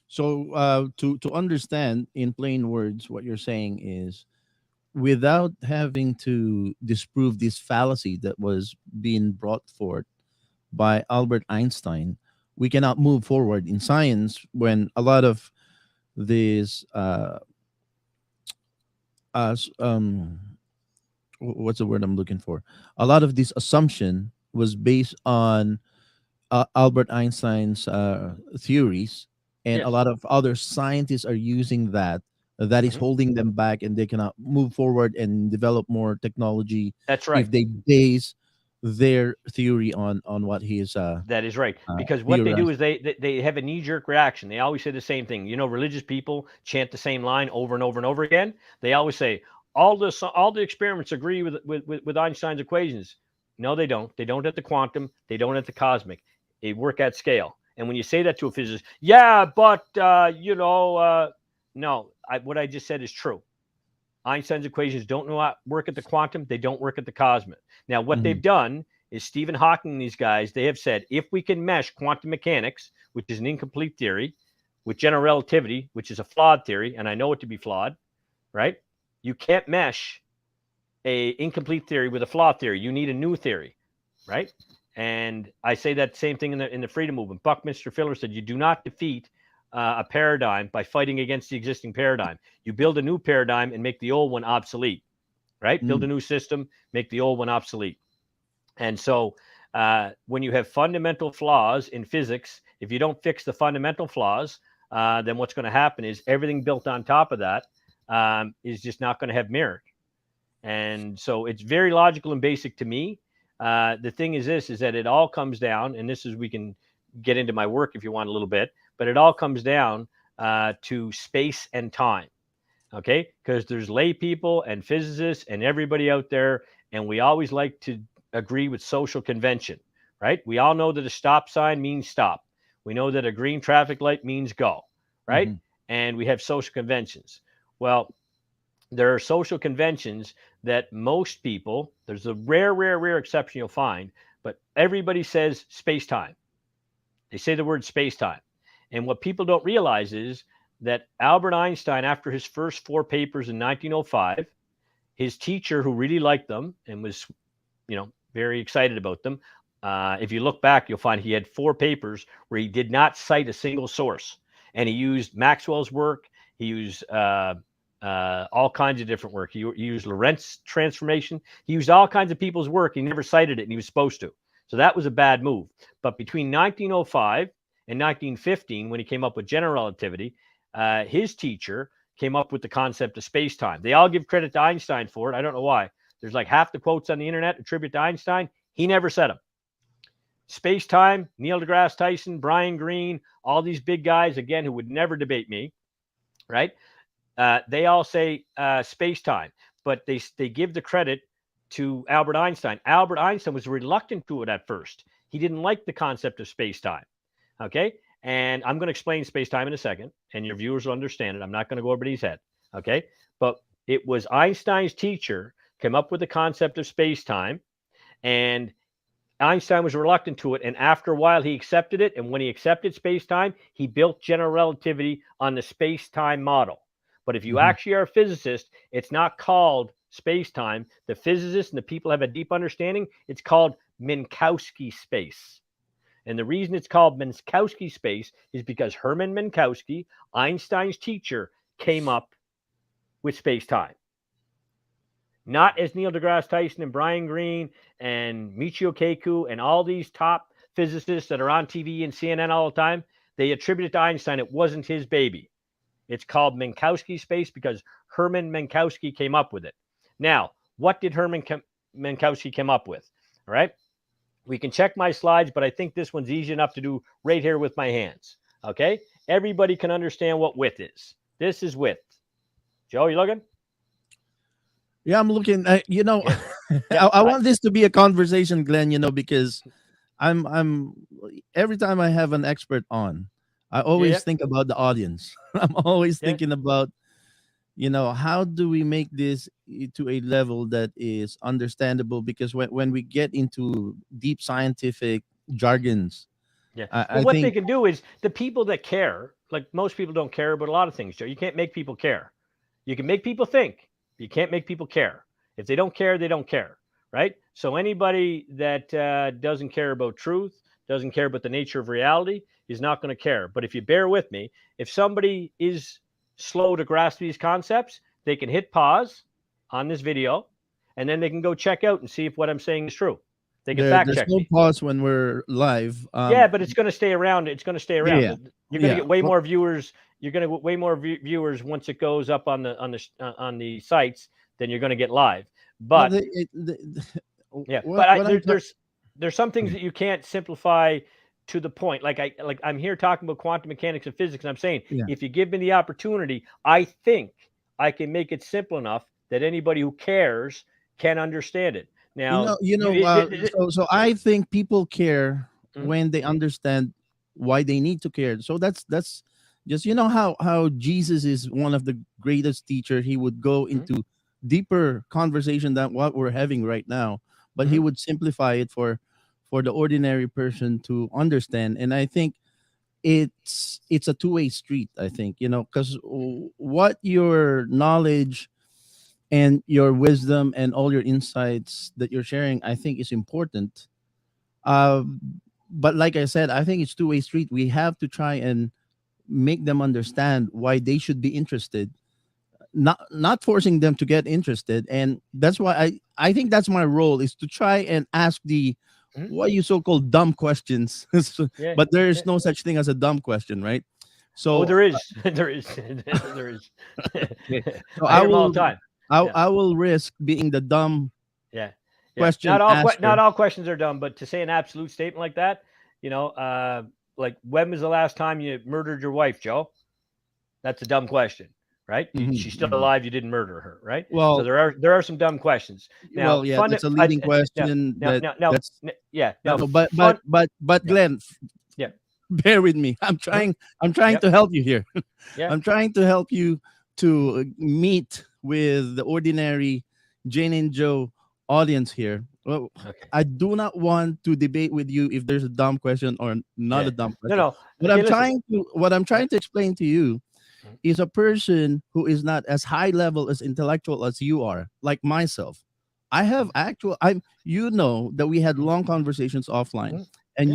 So to understand in plain words, what you're saying is, without having to disprove this fallacy that was being brought forth by Albert Einstein, we cannot move forward in science when a lot of these what's the word I'm looking for? A lot of this assumption was based on Albert Einstein's theories, and a Yes, lot of other scientists are using that. That is hmm holding them back, and they cannot move forward and develop more technology that's if right. they base their theory on what he is That is right. Because what they do theorized. is they have a knee jerk reaction. They always say the same thing. You know, religious people chant the same line over and over and over again. They always say all the experiments agree with Einstein's equations. No, they don't. They don't at the quantum. They don't at the cosmic. They work at scale. And when you say that to a physicist, yeah, but no, what I just said is true. Einstein's equations don't work at the quantum. They don't work at the cosmic. Now, what Mhm. they've done is Stephen Hawking and these guys, they have said, if we can mesh quantum mechanics, which is an incomplete theory, with general relativity, which is a flawed theory, and I know it to be flawed, right? You can't mesh a incomplete theory with a flawed theory. You need a new theory, right? And I say that same thing in the freedom movement. Buckminster Fuller said, you do not defeat a paradigm by fighting against the existing paradigm. You build a new paradigm and make the old one obsolete, right? Build a Mm. new system, make the old one obsolete. And so when you have fundamental flaws in physics, if you don't fix the fundamental flaws, then what's going to happen is everything built on top of that is just not going to have merit. And so it's very logical and basic to me. The thing is this, is that it all comes down, and this is, we can get into my work if you want a little bit, but it all comes down to space and time. Okay. Because there's lay people and physicists and everybody out there, and we always like to agree with social convention, right? We all know that a stop sign means stop. We know that a green traffic light means go, right? Mhm. And we have social conventions. Well, there are social conventions that most people, there's a rare exception you'll find, but everybody says space time. They say the word space time. And what people don't realize is that Albert Einstein, after his first four papers in 1905, his teacher, who really liked them and was, very excited about them, if you look back, you'll find he had four papers where he did not cite a single source. And he used Maxwell's work. He used all kinds of different work. He used Lorentz transformation. He used all kinds of people's work. He never cited it, and he was supposed to. So that was a bad move. But between 1905 and 1915, when he came up with general relativity, his teacher came up with the concept of space-time. They all give credit to Einstein for it. I don't know why. There's like half the quotes on the internet attribute to Einstein. He never said them. Space-time, Neil deGrasse Tyson, Brian Greene, all these big guys, again, who would never debate me, right? They all say space-time, but they give the credit to Albert Einstein. Albert Einstein was reluctant to it at first. He didn't like the concept of space-time. Okay. And I'm going to explain space-time in a second, and your viewers will understand it. I'm not going to go over his head. Okay. But it was Einstein's teacher came up with the concept of space-time, and Einstein was reluctant to it. And after a while, he accepted it. And when he accepted space-time, he built general relativity on the space-time model. But if you actually are a physicist, it's not called space-time. The physicists and the people have a deep understanding. It's called Minkowski space. And the reason it's called Minkowski space is because Hermann Minkowski, Einstein's teacher, came up with space-time. Not as Neil deGrasse Tyson and Brian Greene and Michio Kaku and all these top physicists that are on TV and CNN all the time. They attribute it to Einstein. It wasn't his baby. It's called Minkowski space because Hermann Minkowski came up with it. Now, what did Hermann Minkowski come up with? All right. We can check my slides, but I think this one's easy enough to do right here with my hands. Okay. Everybody can understand what width is. This is width. Joe, you looking? Yeah, I'm looking. Yeah. Yeah, I want this to be a conversation, Glenn. Because I'm every time I have an expert on, I always think about the audience. I'm always thinking about, how do we make this to a level that is understandable? Because when we get into deep scientific jargons, Yeah. I, Well, I what they think can do is the people that care, like most people don't care about a lot of things, Joe. You can't make people care. You can make people think. You can't make people care. If they don't care, they don't care, right? So anybody that doesn't care about truth, doesn't care about the nature of reality, is not going to care. But if you bear with me, if somebody is slow to grasp these concepts, they can hit pause on this video, and then they can go check out and see if what I'm saying is true. They can fact There's check no me. pause when we're live. Yeah, but it's going to stay around. It's going to stay around. Yeah. You're going to Yeah. get way more viewers. You're going to get way more viewers once it goes up on the sites than you're going to get live. But yeah, but there's some things that you can't simplify to the point. Like I'm here talking about quantum mechanics and physics, and I'm saying if you give me the opportunity, I think I can make it simple enough that anybody who cares can understand it. Now, so I think people care Mhm. when they understand why they need to care. So that's just how Jesus is one of the greatest teacher. He would go into deeper conversation than what we're having right now, but he would simplify it for the ordinary person to understand. And I think it's a two-way street. I think because what your knowledge and your wisdom and all your insights that you're sharing, I think, is important. But like I said, I think it's two-way street. We have to try and make them understand why they should be interested, not forcing them to get interested. And that's why I think that's my role, is to try and ask the what you so-called dumb questions. But there is no such thing as a dumb question, right? So there is. There is. There is. So I hear them all the time. I will risk being the dumb question. Not all questions are dumb, but to say an absolute statement like that, like when was the last time you murdered your wife, Joe? That's a dumb question, right? She's still alive. You didn't murder her, right? Well, so there are some dumb questions. Now, that's a leading question. But Glenn, bear with me. I'm trying to help you here. I'm trying to help you to meet with the ordinary Jane and Joe audience here. Well, I do not want to debate with you if there's a dumb question or not a dumb question. No. What I'm trying to explain to you is a person who is not as high level as intellectual as you are, like myself. I have that we had long conversations offline, and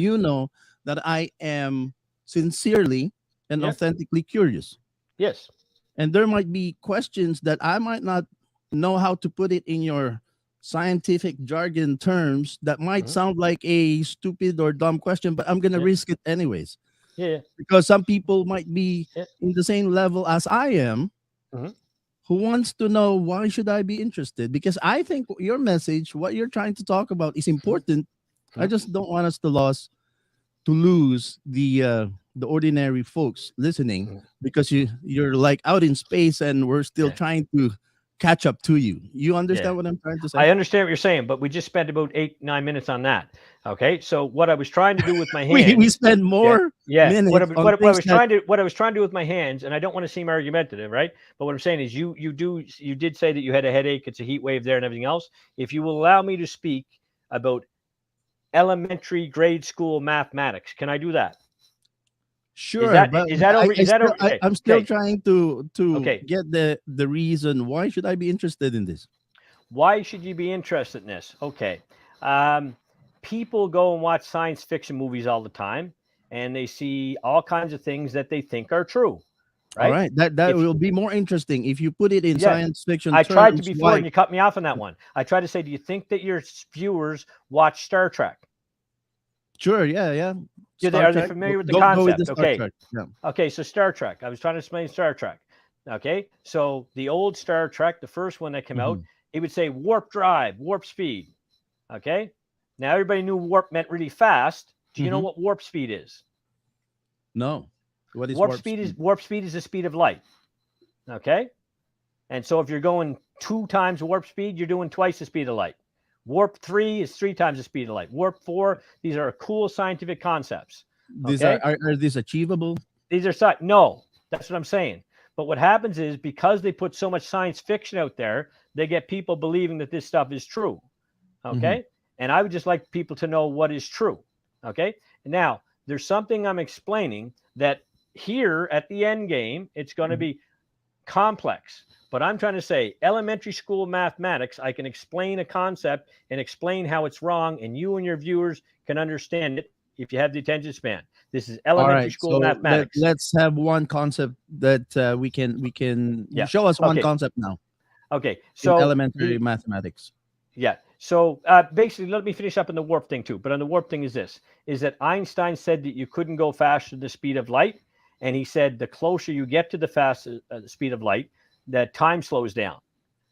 that I am sincerely and authentically curious. Yes. And there might be questions that I might not know how to put it in your scientific jargon terms that might sound like a stupid or dumb question, but I'm going to risk it anyways. Yeah. Because some people might be in the same level as I am, who wants to know, why should I be interested? Because I think your message, what you're trying to talk about, is important. I just don't want us to lose the ordinary folks listening, because you're like out in space and we're still trying to catch up to you. You understand what I'm trying to say? I understand what you're saying, but we just spent about 8-9 minutes on that. Okay, so what I was trying to do with my hands, we spend more minutes. What I was trying to do with my hands, and I don't want to seem argumentative, right? But what I'm saying is, you did say that you had a headache. It's a heat wave there and everything else. If you will allow me to speak about elementary grade school mathematics, can I do that? Sure, I'm still trying to get the reason. Why should I be interested in this? Why should you be interested in this? Okay. People go and watch science fiction movies all the time, and they see all kinds of things that they think are true. Right? All right. That will be more interesting if you put it in science fiction. I tried to before, and you cut me off on that one. I tried to say, do you think that your viewers watch Star Trek? Sure. Yeah. Are they familiar with the concept? Okay. Okay, so Star Trek. I was trying to explain Star Trek. Okay, so the old Star Trek, the first one that came out, it would say warp drive, warp speed. Okay, now everybody knew warp meant really fast. Do you know what warp speed is? No. What is warp speed? Warp speed is the speed of light. Okay, and so if you're going 2 times warp speed, you're doing twice the speed of light. Warp 3 is 3 times the speed of light. Warp 4, these are cool scientific concepts. These are these achievable? These are no, that's what I'm saying. But what happens is, because they put so much science fiction out there, they get people believing that this stuff is true. Okay. And I would just like people to know what is true. Okay. And now there's something I'm explaining that here at the end game, it's going to be complex. But I'm trying to say, elementary school mathematics, I can explain a concept and explain how it's wrong, and you and your viewers can understand it if you have the attention span. This is elementary school mathematics. Let's have one concept that we can show us one concept now. Okay, so in elementary mathematics. Yeah. So basically, let me finish up on the warp thing too. But on the warp thing is this: is that Einstein said that you couldn't go faster than the speed of light, and he said the closer you get to the fast speed of light, that time slows down.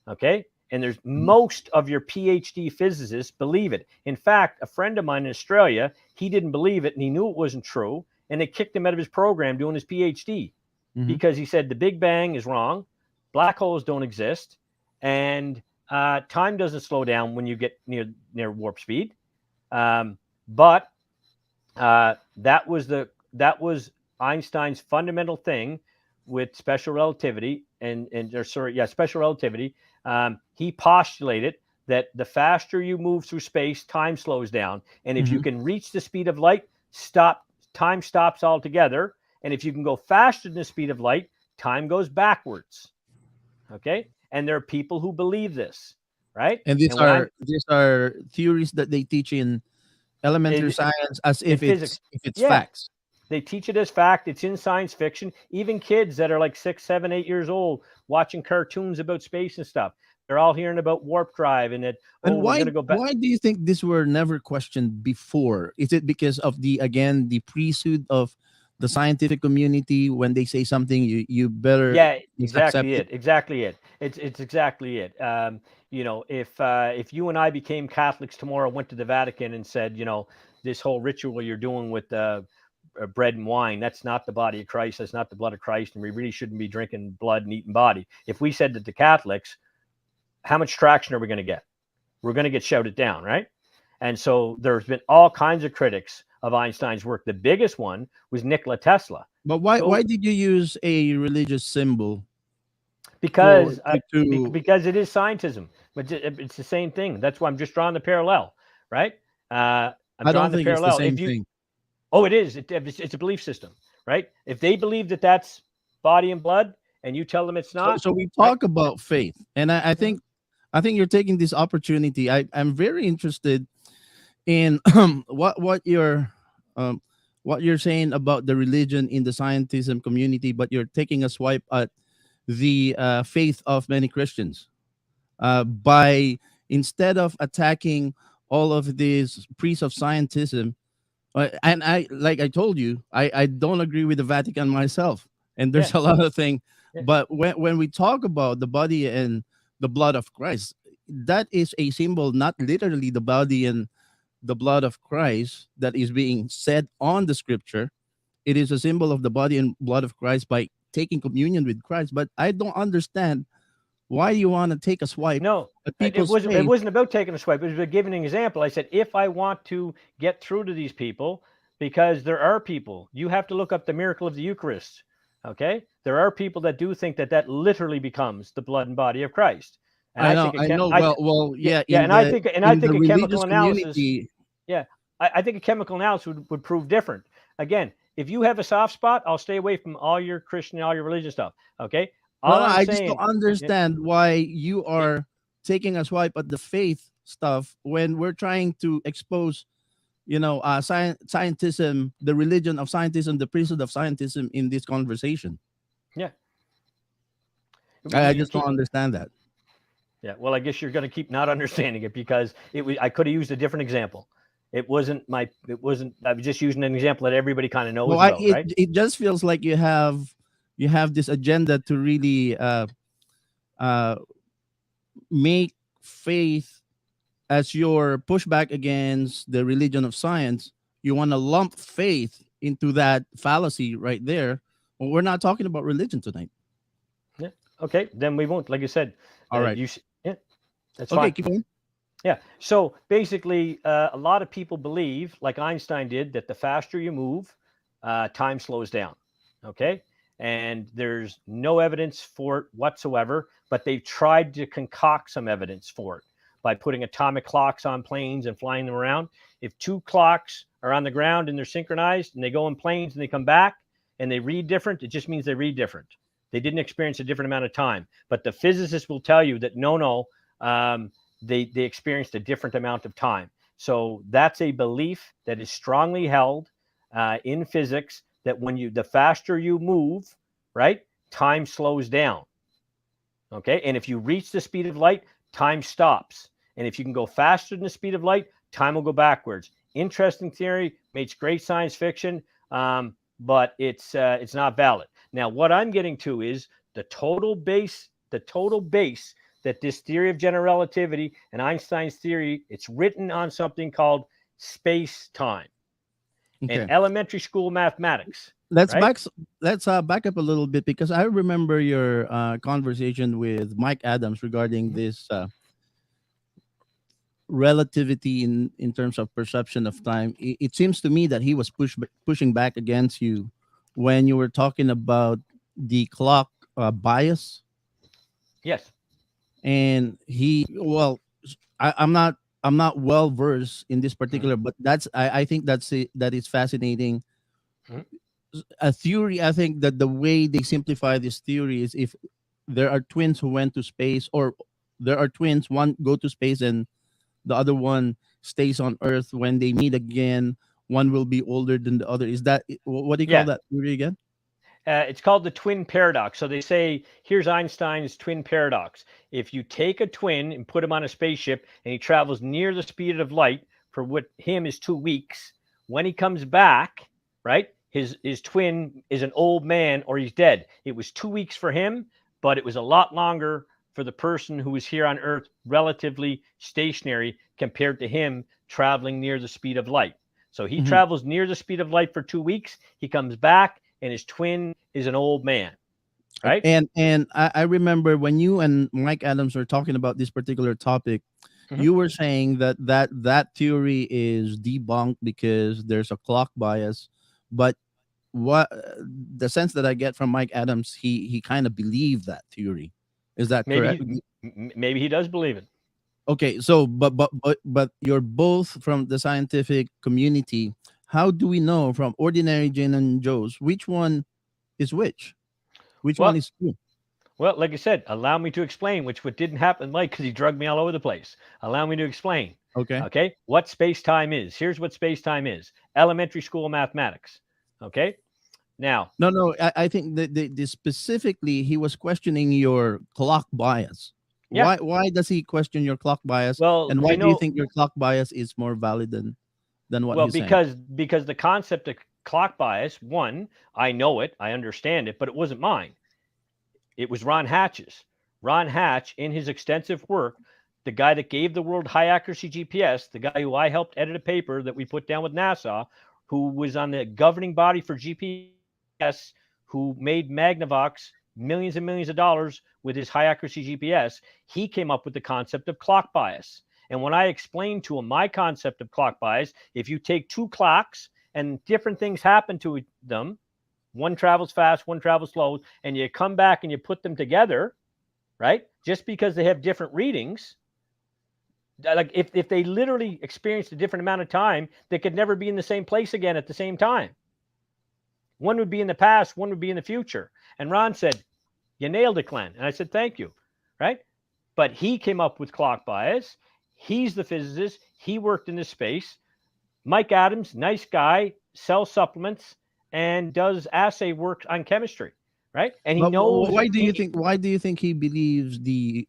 Okay. And there's most of your PhD physicists believe it. In fact, a friend of mine in Australia, he didn't believe it and he knew it wasn't true. And they kicked him out of his program doing his PhD because he said the Big Bang is wrong, black holes don't exist, and time doesn't slow down when you get near warp speed. But that was Einstein's fundamental thing with special relativity special relativity. He postulated that the faster you move through space, time slows down, and if you can reach the speed of light, time stops altogether. And if you can go faster than the speed of light, time goes backwards. Okay, and there are people who believe this, right? And these are theories that they teach in elementary science as if it's facts. They teach it as fact. It's in science fiction. Even kids that are like 6, 7, 8 years old watching cartoons about space and stuff, they're all hearing about warp drive and that. And why do you think these were never questioned before? Is it because of the priesthood of the scientific community? When they say something, you better exactly it. It's exactly it. If you and I became Catholics tomorrow, went to the Vatican and said, this whole ritual you're doing with bread and wine, that's not the body of Christ, that's not the blood of Christ, and we really shouldn't be drinking blood and eating body. If we said that to Catholics, how much traction are we going to get? We're going to get shouted down, right? And so there's been all kinds of critics of Einstein's work. The biggest one was Nikola Tesla. But why did you use a religious symbol? Because because it is scientism, but it's the same thing. That's why I'm just drawing the parallel, right? I don't think it's the same thing. Oh, it is. It's a belief system, right? If they believe that that's body and blood, and you tell them it's not. So we talk about faith, and I think you're taking this opportunity. I'm very interested in what you're saying about the religion in the scientism community, but you're taking a swipe at the faith of many Christians by, instead of attacking all of these priests of scientism. And like I told you, I don't agree with the Vatican myself, and there's a lot of things. But when we talk about the body and the blood of Christ, that is a symbol, not literally the body and the blood of Christ that is being said on the scripture. It is a symbol of the body and blood of Christ by taking communion with Christ. But I don't understand why you want to take a swipe. No, it wasn't about taking a swipe. It was about giving an example. I said, if I want to get through to these people, because there are people, you have to look up the miracle of the Eucharist. Okay, there are people that do think that literally becomes the blood and body of Christ. And I know. I think a chemical analysis. I think a chemical analysis would prove different. Again, if you have a soft spot, I'll stay away from all your Christian, all your religious stuff. Okay. I just don't understand why you are taking a swipe at the faith stuff when we're trying to expose, scientism, the religion of scientism, the priesthood of scientism in this conversation. Yeah. I just don't understand that. Yeah. Well, I guess you're going to keep not understanding it because I could have used a different example. I was just using an example that everybody kind of knows about, right? It just feels like you have this agenda to really make faith as your pushback against the religion of science. You want to lump faith into that fallacy right there. Well, we're not talking about religion tonight. Yeah. Okay. Then we won't. Like you said. All right. That's okay. Fine. Keep going. Yeah. So basically, a lot of people believe, like Einstein did, that the faster you move, time slows down. Okay. And there's no evidence for it whatsoever, but they've tried to concoct some evidence for it by putting atomic clocks on planes and flying them around. If two clocks are on the ground and they're synchronized and they go in planes and they come back and they read different, it just means they read different. They didn't experience a different amount of time. But the physicists will tell you that they experienced a different amount of time. So that's a belief that is strongly held in physics, that the faster you move, right, time slows down. Okay. And if you reach the speed of light, time stops. And if you can go faster than the speed of light, time will go backwards. Interesting theory, makes great science fiction, but it's not valid. Now, what I'm getting to is the total base that this theory of general relativity and Einstein's theory, it's written on something called space-time and elementary school mathematics. Let's right? back up a little bit, because I remember your conversation with Mike Adams regarding this relativity in terms of perception of time. It seems to me that he was pushing back against you when you were talking about the clock bias. Yes. And I'm not well versed in this particular, but I think that is fascinating. A theory, I think that the way they simplify this theory is, if there are twins who went to space, or there are twins, one go to space and the other one stays on Earth, when they meet again, one will be older than the other. Is that, what do you call that theory again? It's called the twin paradox. So they say, here's Einstein's twin paradox. If you take a twin and put him on a spaceship and he travels near the speed of light for what him is 2 weeks, when he comes back, right, his twin is an old man or he's dead. It was 2 weeks for him, but it was a lot longer for the person who was here on Earth, relatively stationary, compared to him traveling near the speed of light. So he travels near the speed of light for 2 weeks. He comes back, and his twin is an old man, right? And I remember when you and Mike Adams were talking about this particular topic, you were saying that theory is debunked because there's a clock bias. But what the sense that I get from Mike Adams, he kind of believed that theory. Is that correct? Maybe he does believe it. Okay, so but you're both from the scientific community. How do we know from ordinary Jane and Joes which one is which? Which one is true? Well, like I said, allow me to explain, which what didn't happen, Mike, because he drugged me all over the place. Allow me to explain. Okay. What space-time is. Here's what space-time is. Elementary school mathematics. Okay. Now. No. I think that specifically he was questioning your clock bias. Yeah. Why does he question your clock bias? Well, and why do you think your clock bias is more valid than what he's saying? Because the concept of clock bias, one, I know it, I understand it, but it wasn't mine. It was Ron Hatch's. Ron Hatch, in his extensive work, the guy that gave the world high accuracy GPS, the guy who I helped edit a paper that we put down with NASA, who was on the governing body for GPS, who made Magnavox millions and millions of dollars with his high accuracy GPS, he came up with the concept of clock bias. And when I explained to him my concept of clock bias, if you take two clocks and different things happen to them, one travels fast, one travels slow, and you come back and you put them together, right? Just because they have different readings, like if they literally experienced a different amount of time, they could never be in the same place again at the same time. One would be in the past, one would be in the future. And Ron said, "You nailed it, Glenn." And I said, "Thank you." Right? But he came up with clock bias. He's the physicist. He worked in this space. Mike Adams, nice guy, sells supplements and does assay work on chemistry, right? And he knows. Why do you think he believes the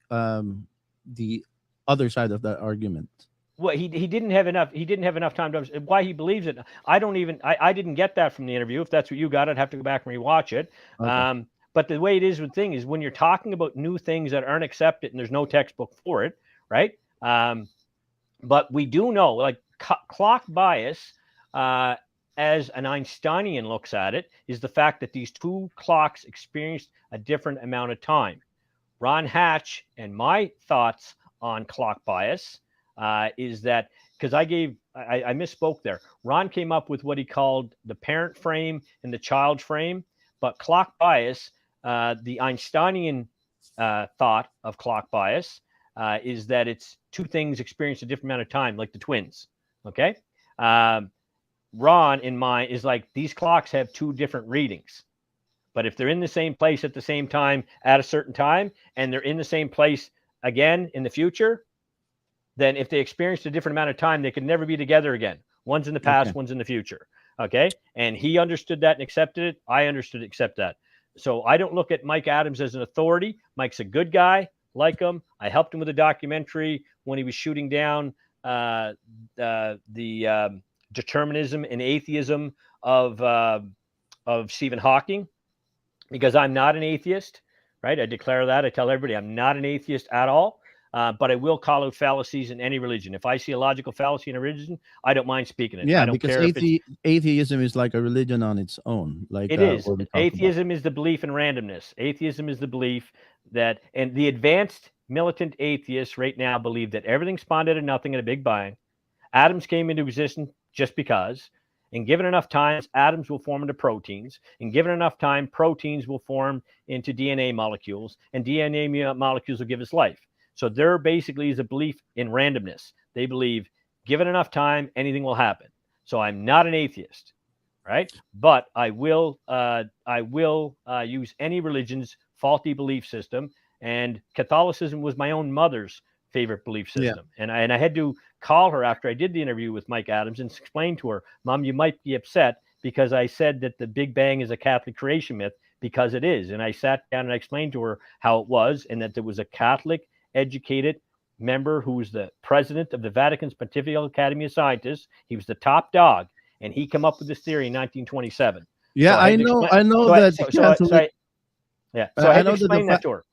other side of that argument? Well, he didn't have enough time to understand why he believes it. I didn't get that from the interview. If that's what you got, I'd have to go back and rewatch it. Okay. But the way it is with things is when you're talking about new things that aren't accepted and there's no textbook for it, right? But we do know, like clock bias, as an Einsteinian looks at it, is the fact that these two clocks experienced a different amount of time. Ron Hatch and my thoughts on clock bias is that, because I misspoke there. Ron came up with what he called the parent frame and the child frame, but clock bias, the Einsteinian thought of clock bias is that it's two things experienced a different amount of time, like the twins. Okay. Ron, in mind, is like these clocks have two different readings, but if they're in the same place at the same time at a certain time, and they're in the same place again in the future, then if they experienced a different amount of time, they could never be together again. One's in the past, one's in the future. Okay. And he understood that and accepted it. I understood, accept that. So I don't look at Mike Adams as an authority. Mike's a good guy. like him. I helped him with a documentary when he was shooting down the determinism and atheism of Stephen Hawking, because I'm not an atheist, right? I declare that. I tell everybody I'm not an atheist at all. But I will call out fallacies in any religion. If I see a logical fallacy in a religion, I don't mind speaking it. Yeah, I don't because care if it's, atheism is like a religion on its own. Like it is. what we talked Atheism is the belief in randomness. Atheism is the belief that, and the advanced militant atheists right now believe that everything spawned out of nothing in a big bang. Atoms came into existence just because, and given enough time, atoms will form into proteins, and given enough time, proteins will form into DNA molecules, and DNA molecules will give us life. So there basically is a belief in randomness. They believe, given enough time, anything will happen. So I'm not an atheist, right? But I will use any religion's faulty belief system. And Catholicism was my own mother's favorite belief system. Yeah. And I had to call her after I did the interview with Mike Adams and explain to her, Mom, you might be upset because I said that the Big Bang is a Catholic creation myth, because it is. And I sat down and I explained to her how it was, and that there was a Catholic educated member who was the president of the Vatican's Pontifical Academy of Scientists. He was the top dog, and he came up with this theory in 1927. Yeah, so I know that. So I had to explain that to her.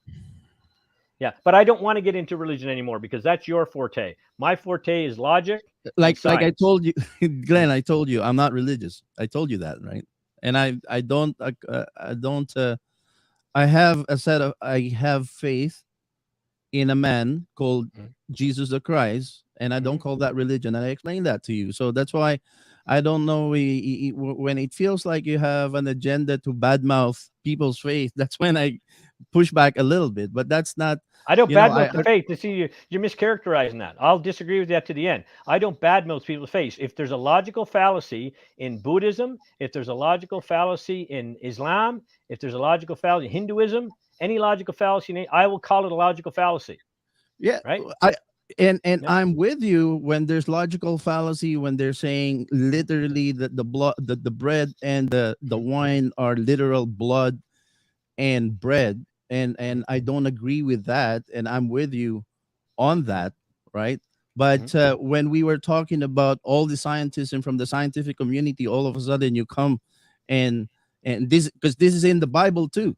Yeah, but I don't want to get into religion anymore because that's your forte. My forte is logic. Like I told you, Glenn, I told you I'm not religious. I told you that, right? And I have faith in a man called Jesus the Christ, and I don't call that religion. And I explained that to you. So that's why I don't know when it feels like you have an agenda to badmouth people's faith. That's when I push back a little bit. But that's not. I don't badmouth the faith. You're mischaracterizing that. I'll disagree with that to the end. I don't badmouth people's faith. If there's a logical fallacy in Buddhism, if there's a logical fallacy in Islam, if there's a logical fallacy in Hinduism, any logical fallacy, I will call it a logical fallacy. Yeah, right. I'm with you when there's logical fallacy, when they're saying literally that the blood, the bread and the wine are literal blood and bread, and I don't agree with that, and I'm with you on that, right? But when we were talking about all the scientists and from the scientific community, all of a sudden you come and this, because this is in the Bible too.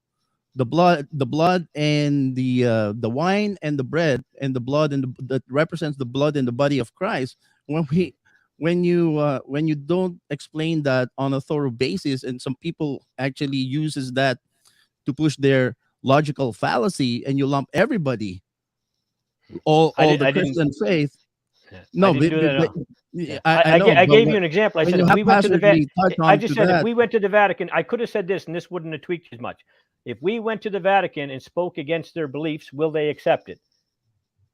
The blood and the wine and the bread and the blood and that represents the blood and the body of Christ. When you don't explain that on a thorough basis, and some people actually uses that to push their logical fallacy, and you lump everybody, all the Christian faith. No, I gave you an example. I said if we went to the Vatican, I just said if we went to the Vatican, I could have said this, and this wouldn't have tweaked as much. If we went to the Vatican and spoke against their beliefs, will they accept it?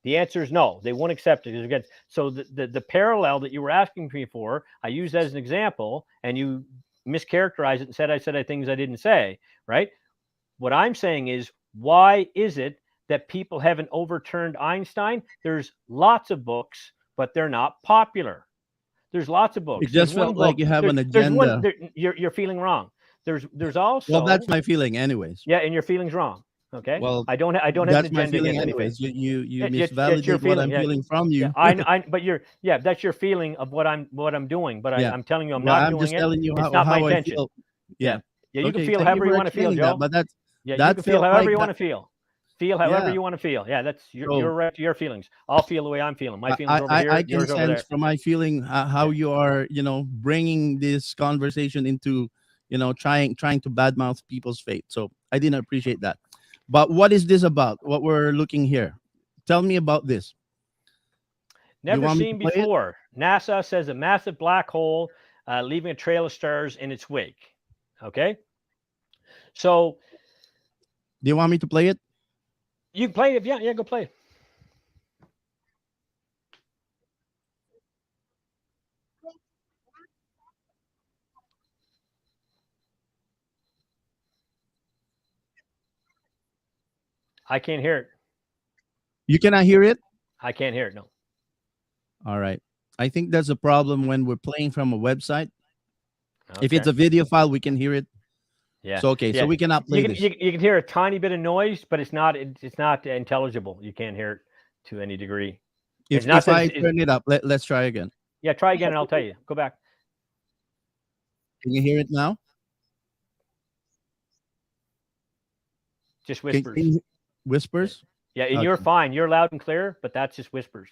The answer is no. They won't accept it. So the parallel that you were asking me for, I used as an example, and you mischaracterized it and said I said things I didn't say, right? What I'm saying is, why is it that people haven't overturned Einstein? There's lots of books, but they're not popular. There's lots of books. It just felt like you have an agenda. You're feeling wrong. There's also. Well, that's my feeling, anyways. Yeah, and your feeling's wrong. Okay. Well, I don't have an that's agenda my feeling, anyways. You misvalidate what I'm feeling from you. Yeah, that's your feeling of what I'm doing. But I'm telling you, I'm not doing it. I'm just telling you how my I feel. Yeah. You can feel however you want to feel, Joe. But that's you can feel however you want to feel. Feel however you want to feel. Yeah, that's you're right to your feelings. I'll feel the way I'm feeling. My feelings over here. I can sense from my feeling how you are, bringing this conversation into, trying to badmouth people's faith. So I didn't appreciate that. But what is this about? What we're looking here? Tell me about this. Never seen before. NASA says a massive black hole leaving a trail of stars in its wake. Okay. So. Do you want me to play it? You can play it. Yeah, go play it. I can't hear it. You cannot hear it? I can't hear it, no. All right. I think that's a problem when we're playing from a website. Okay. If it's a video file, we can hear it. Yeah. So okay, so we cannot play this. You can hear a tiny bit of noise, but it's not intelligible. You can't hear it to any degree. If I turn it up, let's try again. Yeah, try again, and I'll tell you. Go back. Can you hear it now? Just whispers. Whispers? Yeah, and you're fine. You're loud and clear, but that's just whispers.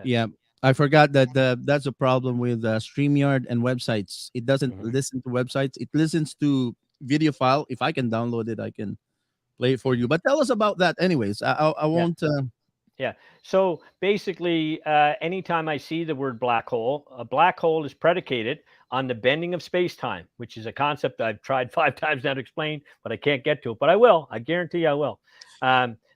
Yeah, I forgot that that's a problem with StreamYard and websites. It doesn't listen to websites. It listens to video file. If I can download it, I can play it for you. But tell us about that anyways. I won't... Yeah. So basically, anytime I see the word black hole, a black hole is predicated on the bending of space-time, which is a concept I've tried 5 times now to explain, but I can't get to it. But I will. I guarantee I will.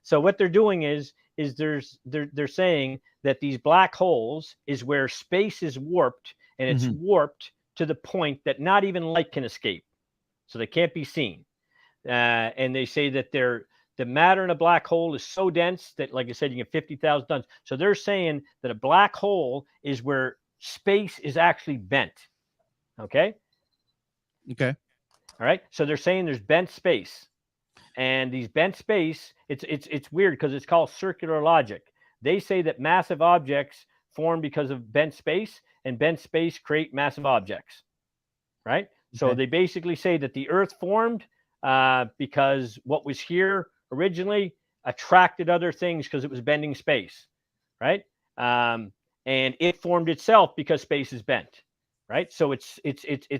So what they're doing is they're saying that these black holes is where space is warped, and it's warped to the point that not even light can escape. So they can't be seen. And they say that the matter in a black hole is so dense that, like I said, you get 50,000 tons. So they're saying that a black hole is where space is actually bent. Okay. Okay. All right. So they're saying there's bent space, and these bent space, it's weird because it's called circular logic. They say that massive objects form because of bent space, and bent space create massive objects. Right. Okay. So they basically say that the Earth formed because what was here originally attracted other things because it was bending space, right? And it formed itself because space is bent, right? So it's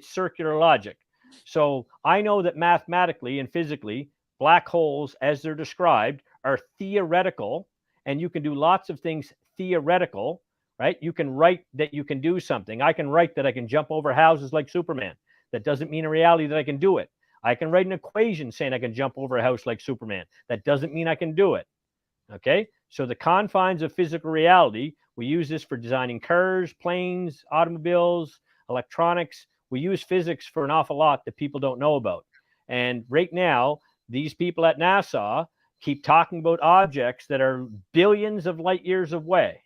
circular logic. So I know that mathematically and physically, black holes, as they're described, are theoretical, and you can do lots of things theoretical, right? You can write that you can do something. I can write that I can jump over houses like Superman. That doesn't mean in reality that I can do it. I can write an equation saying I can jump over a house like Superman. That doesn't mean I can do it. Okay? So the confines of physical reality, we use this for designing cars, planes, automobiles, electronics. We use physics for an awful lot that people don't know about. And right now, these people at NASA keep talking about objects that are billions of light years away.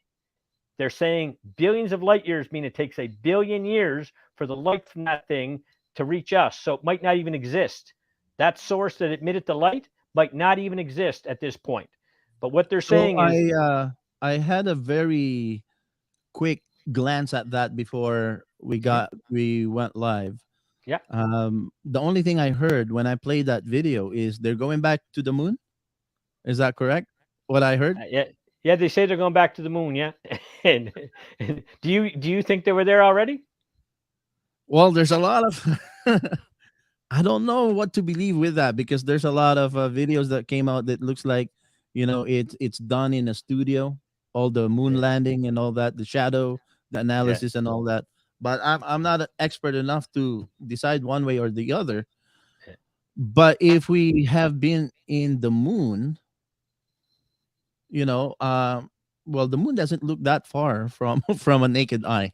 They're saying billions of light years mean it takes a billion years for the light from that thing to reach us. So it might not even exist. That source that emitted the light might not even exist at this point. But what they're saying is... I had a very quick glance at that before we went live. Yeah. The only thing I heard when I played that video is they're going back to the moon. Is that correct? What I heard? Yeah, they say they're going back to the moon, yeah. and do you think they were there already? Well, there's a lot of I don't know what to believe with that, because there's a lot of videos that came out that looks like, it's done in a studio, all the moon landing and all that, the shadow, the analysis and all that. But I'm not an expert enough to decide one way or the other. But if we have been in the moon, well, the moon doesn't look that far from a naked eye.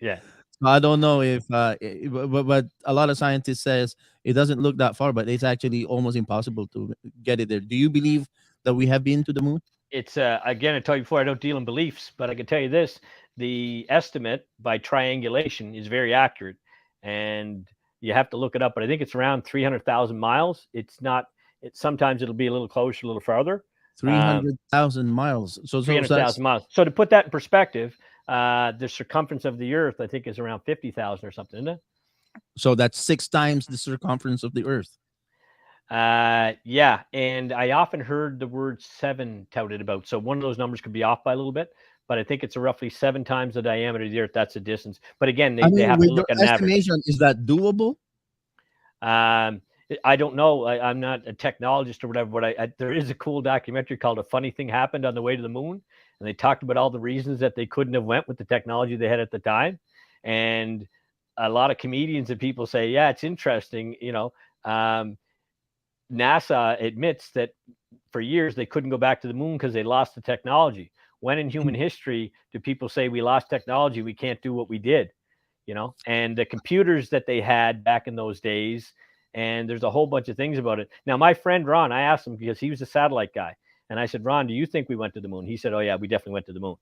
Yeah. I don't know if, but a lot of scientists says it doesn't look that far, but it's actually almost impossible to get it there. Do you believe that we have been to the moon? It's again, I told you before, I don't deal in beliefs, but I can tell you this: the estimate by triangulation is very accurate, and you have to look it up. But I think it's around 300,000 miles. It's not. Sometimes it'll be a little closer, a little farther. 300,000 miles. So 300,000 miles. So to put that in perspective, the circumference of the Earth, I think, is around 50,000 or something, isn't it? So that's 6 times the circumference of the Earth. Yeah, and I often heard the word 7 touted about. So one of those numbers could be off by a little bit, but I think it's roughly 7 times the diameter of the Earth. That's the distance. But again, they have to look at an average. Is that doable? I don't know. I'm not a technologist or whatever, but there is a cool documentary called "A Funny Thing Happened on the Way to the Moon," and they talked about all the reasons that they couldn't have went with the technology they had at the time. And a lot of comedians and people say, "Yeah, it's interesting." NASA admits that for years they couldn't go back to the moon because they lost the technology. When in human history do people say we lost technology? We can't do what we did, And the computers that they had back in those days. And there's a whole bunch of things about it. Now, my friend Ron, I asked him because he was a satellite guy. And I said, Ron, do you think we went to the moon? He said, oh, yeah, we definitely went to the moon.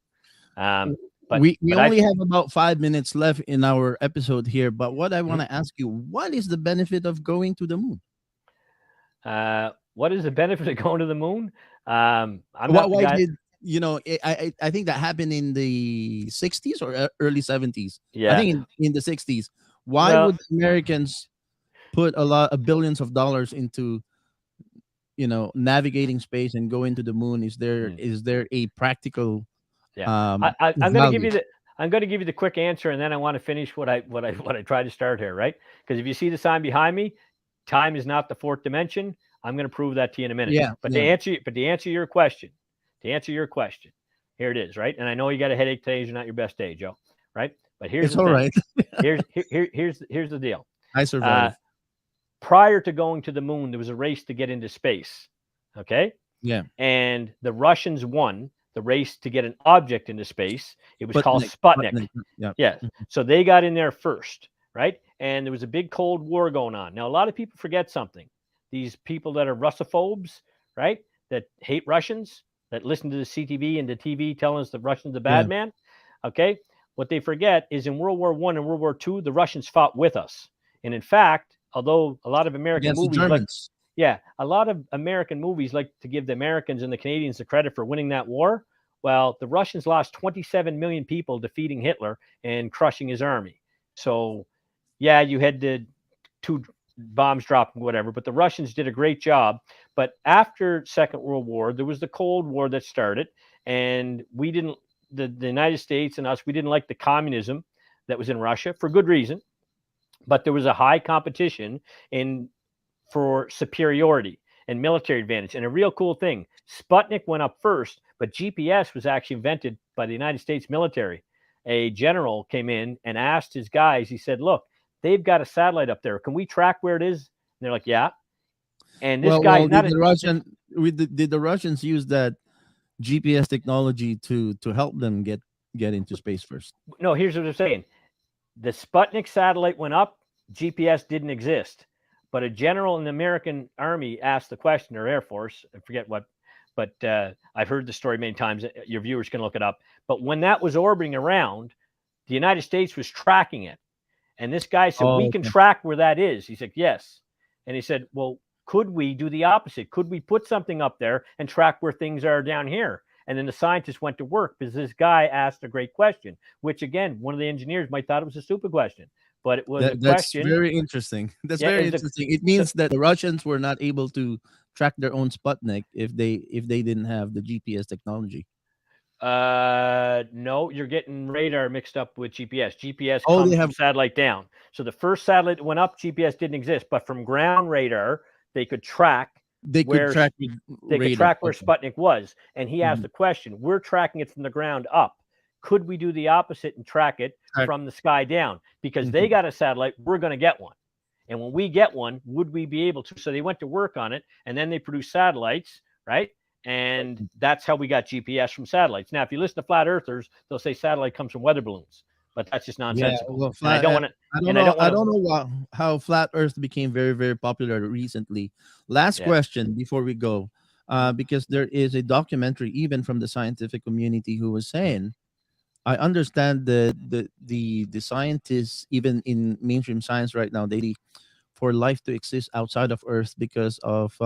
But we only have about 5 minutes left in our episode here. But what I want to ask you, what is the benefit of going to the moon? What is the benefit of going to the moon? I'm not the Why guy. did I think that happened in the 60s or early 70s. I Yeah. think in the 60s. Why Well, would Americans put a lot of billions of dollars into navigating space and going to the moon? Is there a practical yeah. I'm going to give value? you the. I'm going to give you the quick answer, and then I want to finish what I tried to start here, right? Because if you see the sign behind me, time is not the fourth dimension. I'm going to prove that to you in a minute. Yeah, But yeah. to answer your question, here it is, right? And I know you got a headache today. Is not your best day, Joe, right? But here's It's the all thing. right. Here's the deal. I survived. Prior to going to the moon, there was a race to get into space. Okay. Yeah. And the Russians won the race to get an object into space. It was called Sputnik. Sputnik. Yeah. Yeah. So they got in there first, right? And there was a big Cold War going on. Now, a lot of people forget something. These people that are Russophobes, right? That hate Russians, that listen to the CTV and the TV telling us the Russians are bad man. Okay. What they forget is in World War I and World War II, the Russians fought with us. And in fact, although a lot of American Against the movies Germans. a lot of American movies like to give the Americans and the Canadians the credit for winning that war. Well, the Russians lost 27 million people defeating Hitler and crushing his army. So, yeah, you had the 2 bombs dropped and whatever, but the Russians did a great job. But after Second World War, there was the Cold War that started, and we didn't, the United States and us, we didn't like the communism that was in Russia for good reason. But there was a high competition for superiority and military advantage. And a real cool thing, Sputnik went up first, but GPS was actually invented by the United States military. A general came in and asked his guys, he said, look, they've got a satellite up there. Can we track where it is? And they're like, yeah. And this guy did the Russians use that GPS technology to help them get into space first? No, here's what I'm saying. The Sputnik satellite went up, GPS didn't exist. But a general in the American Army asked the question, or Air Force, I forget what, but I've heard the story many times. Your viewers can look it up. But when that was orbiting around, the United States was tracking it. And this guy said, we can track where that is. He said, yes. And he said, well, could we do the opposite? Could we put something up there and track where things are down here? And then the scientists went to work because this guy asked a great question, which, again, one of the engineers might thought it was a stupid question. But it was a question. That's very interesting. That's very interesting. It means that the Russians were not able to track their own Sputnik if they didn't have the GPS technology. No, you're getting radar mixed up with GPS. GPS comes from satellite down. So the first satellite that went up, GPS didn't exist, but from ground radar, they could track. They could track where Sputnik was. And he asked the question, we're tracking it from the ground up. Could we do the opposite and track it from the sky down? Because they got a satellite, we're going to get one. And when we get one, would we be able to? So they went to work on it, and then they produced satellites, right? And that's how we got GPS from satellites. Now, if you listen to flat earthers, they'll say satellite comes from weather balloons, but that's just nonsensical. Yeah, well, I don't know how flat Earth became very, very popular recently. Last question before we go, because there is a documentary even from the scientific community who was saying, I understand the scientists, even in mainstream science right now, they for life to exist outside of Earth because of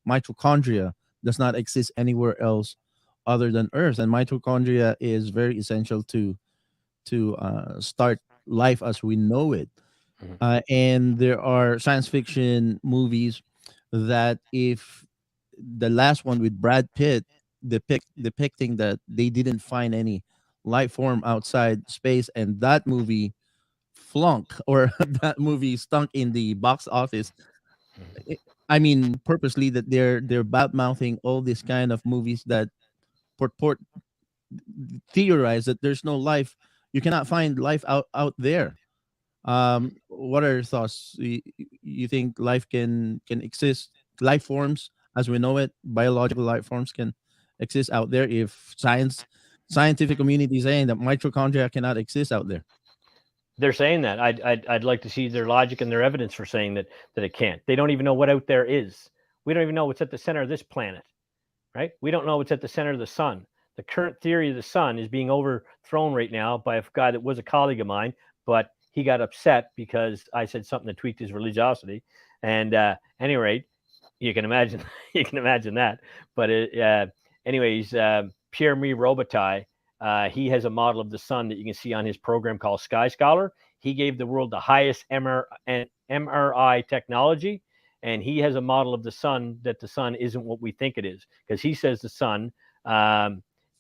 mitochondria does not exist anywhere else other than Earth, and mitochondria is very essential to start life as we know it. And there are science fiction movies that, if the last one with Brad Pitt depicting that they didn't find any life form outside space, and that movie that movie stunk in the box office. I mean, purposely, that they're bad mouthing all these kind of movies that purport theorize that there's no life, you cannot find life out there. What are your thoughts? You think life can exist, life forms as we know it, biological life forms can exist out there, if scientific community is saying that mitochondria cannot exist out there? They're saying that. I'd like to see their logic and their evidence for saying that it can't. They don't even know what out there is. We don't even know what's at the center of this planet, right? We don't know what's at the center of the sun. The current theory of the sun is being overthrown right now by a guy that was a colleague of mine, but he got upset because I said something that tweaked his religiosity. And at any rate, you can imagine you can imagine that. But anyways, Pierre-Marie Robitaille, he has a model of the sun that you can see on his program called Sky Scholar. He gave the world the highest MRI technology, and he has a model of the sun that the sun isn't what we think it is, because he says the sun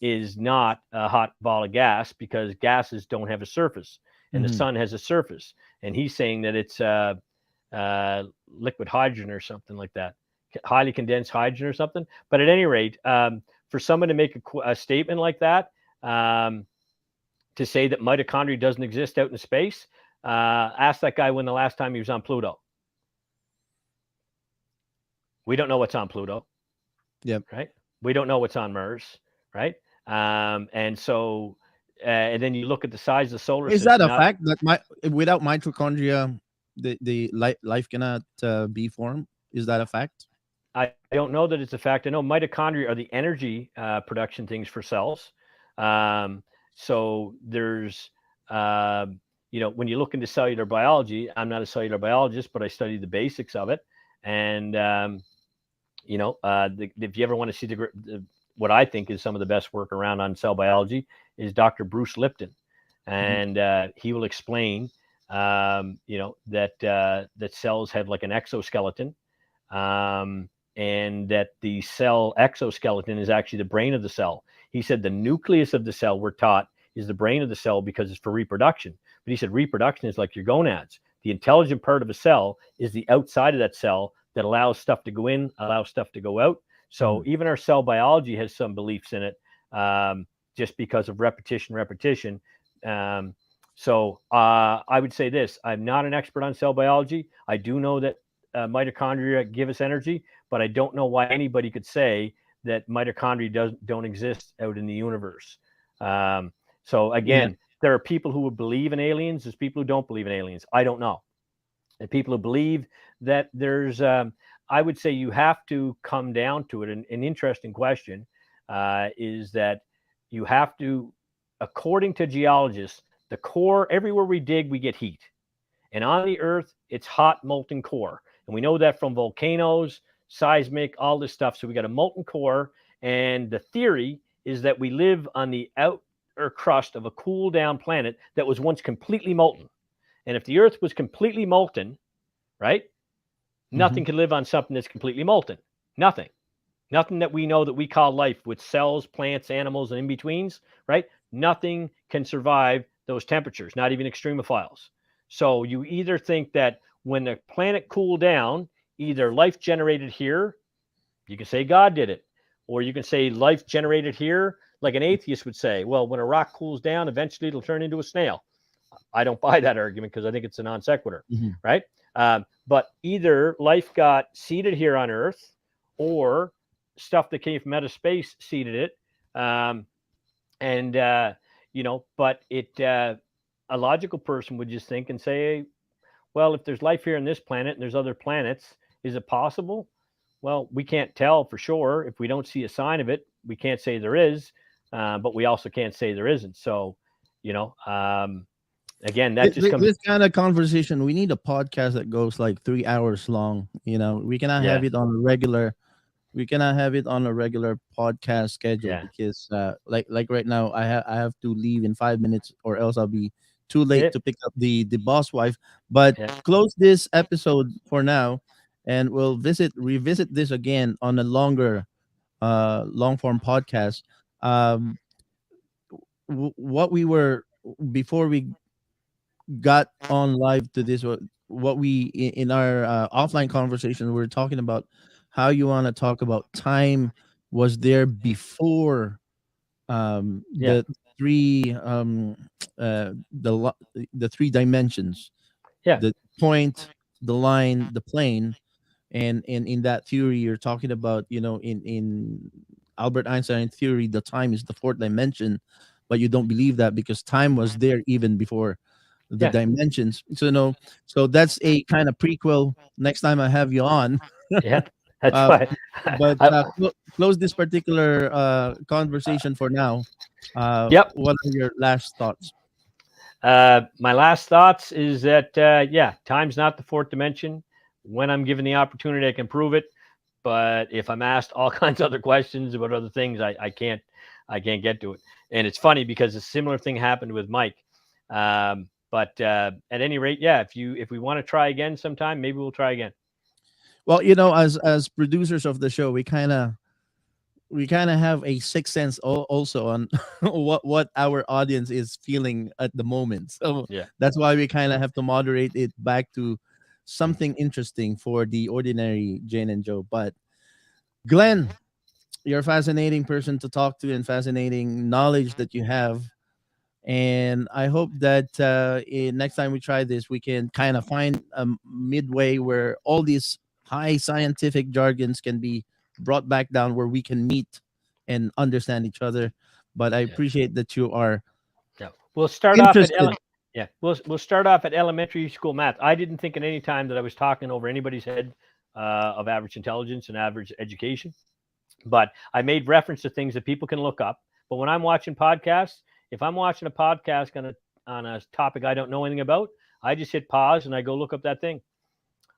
is not a hot ball of gas, because gases don't have a surface, and the sun has a surface. And he's saying that it's liquid hydrogen or something like that, highly condensed hydrogen or something. But at any rate, for someone to make a statement like that, to say that mitochondria doesn't exist out in space, ask that guy when the last time he was on Pluto. We don't know what's on Pluto. Yep. Right. We don't know what's on Mars. Right. And so, and then you look at the size of the solar Is system. that a fact that without mitochondria, the life cannot be formed? Is that a fact? I don't know that it's a fact. I know mitochondria are the energy production things for cells. So there's, when you look into cellular biology, I'm not a cellular biologist, but I studied the basics of it. And, if you ever want to see what I think is some of the best work around on cell biology is Dr. Bruce Lipton. And he will explain, that cells have like an exoskeleton, and that the cell exoskeleton is actually the brain of the cell. He said the nucleus of the cell, we're taught, is the brain of the cell because it's for reproduction. But he said reproduction is like your gonads. The intelligent part of a cell is the outside of that cell that allows stuff to go in, allows stuff to go out. So even our cell biology has some beliefs in it, just because of repetition. So I would say this: I'm not an expert on cell biology. I do know that mitochondria give us energy, but I don't know why anybody could say that mitochondria don't exist out in the universe. So again, there are people who would believe in aliens. There's people who don't believe in aliens. I don't know. And people who believe that there's, I would say you have to come down to it. An interesting question is that you have to, according to geologists, the core, everywhere we dig, we get heat. And on the Earth, it's hot, molten core. And we know that from volcanoes, seismic, all this stuff. So we got a molten core. And the theory is that we live on the outer crust of a cool down planet that was once completely molten. And if the Earth was completely molten, right, nothing can live on something that's completely molten. Nothing that we know that we call life, with cells, plants, animals, and in-betweens, right? Nothing can survive those temperatures, not even extremophiles. So you either think that when the planet cooled down, either life generated here, you can say God did it, or you can say life generated here, like an atheist would say, well, when a rock cools down, eventually it'll turn into a snail. I don't buy that argument because I think it's a non sequitur, right? But either life got seeded here on Earth, or stuff that came from outer space seeded it. But a logical person would just think and say, well, if there's life here on this planet and there's other planets, is it possible? Well, we can't tell for sure. If we don't see a sign of it, we can't say there is, but we also can't say there isn't. So, again, that just comes. This kind of conversation, we need a podcast that goes like 3 hours long. We cannot have it on a regular. We cannot have it on a regular podcast schedule because, like right now, I have to leave in 5 minutes, or else I'll be too late to pick up the boss wife. But close this episode for now, and we'll revisit this again on a longer, long form podcast. What we were before we got on live to this, what we in our offline conversation, we were talking about how you want to talk about time was there before the three the three dimensions, the point, the line, the plane. And in that theory you're talking about, in Albert Einstein theory, the time is the fourth dimension, but you don't believe that because time was there even before the dimensions. So that's a kind of prequel. Next time I have you on, that's why. But close this particular conversation for now. What are your last thoughts? My last thoughts is that time's not the fourth dimension. When I'm given the opportunity, I can prove it. but if I'm asked all kinds of other questions about other things, I can't get to it. And it's funny because a similar thing happened with Mike. But at any rate, yeah, if we want to try again sometime, maybe we'll try again. Well, as producers of the show, we kind of have a sixth sense also on what our audience is feeling at the moment. So Yeah. that's why we kind of have to moderate it back to something interesting for the ordinary Jane and Joe. But Glenn, you're a fascinating person to talk to and fascinating knowledge that you have. And I hope that next time we try this, we can kind of find a midway where all these high scientific jargons can be brought back down, where we can meet and understand each other. But I appreciate that you are. Yeah, we'll start interested. off at we'll start off at elementary school math. I didn't think at any time that I was talking over anybody's head of average intelligence and average education, but I made reference to things that people can look up. But when I'm watching podcasts, if I'm watching a podcast on a topic I don't know anything about, I just hit pause and I go look up that thing.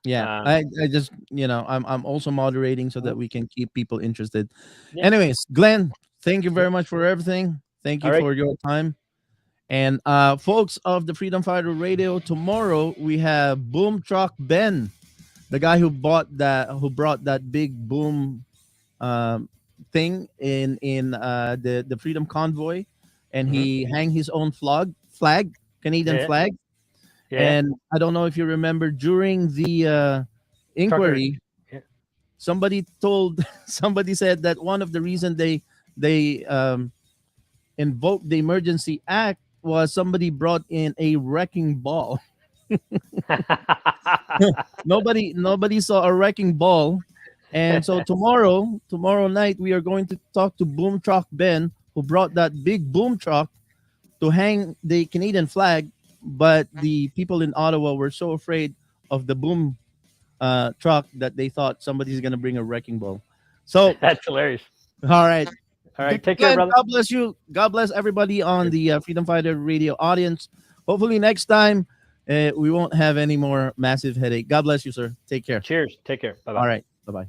Yeah, I just, I'm also moderating so that we can keep people interested. Yeah. Anyways, Glenn, thank you very much for everything. Thank you All right. for your time. And folks of the Freedom Fighter Radio, tomorrow we have Boom Truck Ben, the guy who brought that big boom thing in the Freedom Convoy, and he hang his own flag, Canadian flag. Yeah. And I don't know if you remember, during the inquiry, somebody said that one of the reasons they invoked the Emergency Act was somebody brought in a wrecking ball. Nobody saw a wrecking ball. And so tomorrow night, we are going to talk to Boom Truck Ben, who brought that big boom truck to hang the Canadian flag. But the people in Ottawa were so afraid of the boom truck that they thought somebody's going to bring a wrecking ball. So that's hilarious. All right. Take care, brother. God bless you. God bless everybody on the Freedom Fighter Radio audience. Hopefully next time we won't have any more massive headache. God bless you, sir. Take care. Cheers. Take care. Bye-bye. All right. Bye-bye.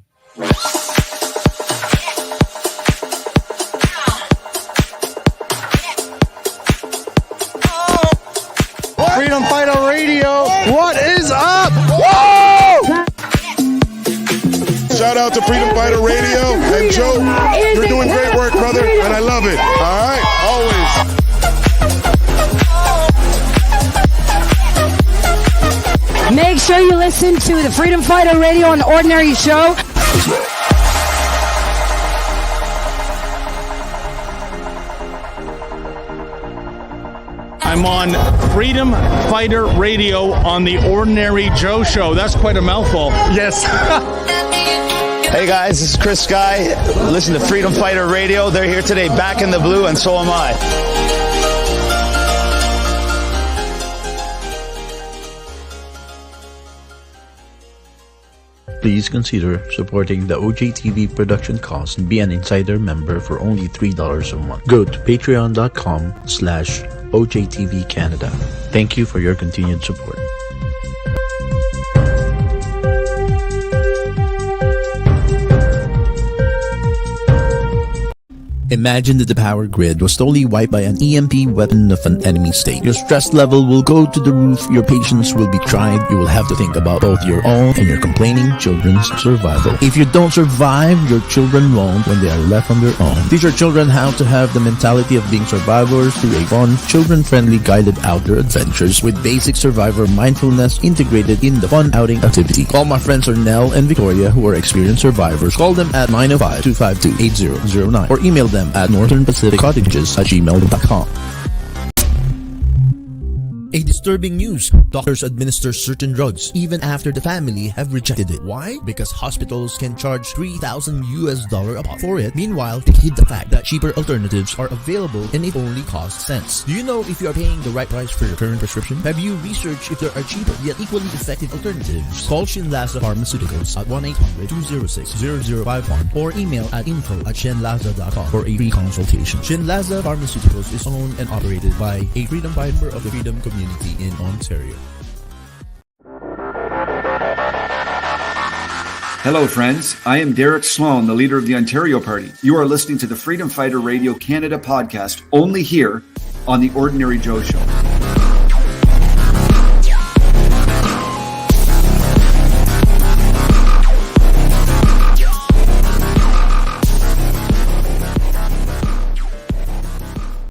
Freedom Fighter Radio, what is up? Whoa! Shout out to Freedom Fighter Radio. And Joe, you're doing great work, brother, and I love it. All right? Always. Make sure you listen to the Freedom Fighter Radio on the Ordinary Show. I'm on Freedom Fighter Radio on the Ordinary Joe Show. That's quite a mouthful. Yes. Hey guys, this is Chris Guy. Listen to Freedom Fighter Radio. They're here today, back in the blue, and so am I. Please consider supporting the OJTV production cost and be an insider member for only $3 a month. Go to patreon.com/OJTV Canada. Thank you for your continued support. Imagine that the power grid was totally wiped by an EMP weapon of an enemy state. Your stress level will go to the roof, your patience will be tried, you will have to think about both your own and your complaining children's survival. If you don't survive, your children won't when they are left on their own. Teach your children how to have the mentality of being survivors through a fun, children-friendly guided outdoor adventures with basic survivor mindfulness integrated in the fun outing activity. Call my friends Ernell and Victoria, who are experienced survivors. Call them at 905-252-8009 or email them at northernpacificcottages@gmail.com. A disturbing news. Doctors administer certain drugs even after the family have rejected it. Why? Because hospitals can charge $3,000 a pop for it. Meanwhile, they hid the fact that cheaper alternatives are available and it only costs cents. Do you know if you are paying the right price for your current prescription? Have you researched if there are cheaper yet equally effective alternatives? Call Shinlaza Pharmaceuticals at 1-800-206-0051 or email at info@shinlaza.com for a free consultation. Shinlaza Pharmaceuticals is owned and operated by a freedom fighter of the Freedom Community in Ontario. Hello, friends. I am Derek Sloan, the leader of the Ontario Party. You are listening to the Freedom Fighter Radio Canada podcast, only here on The Ordinary Joe Show.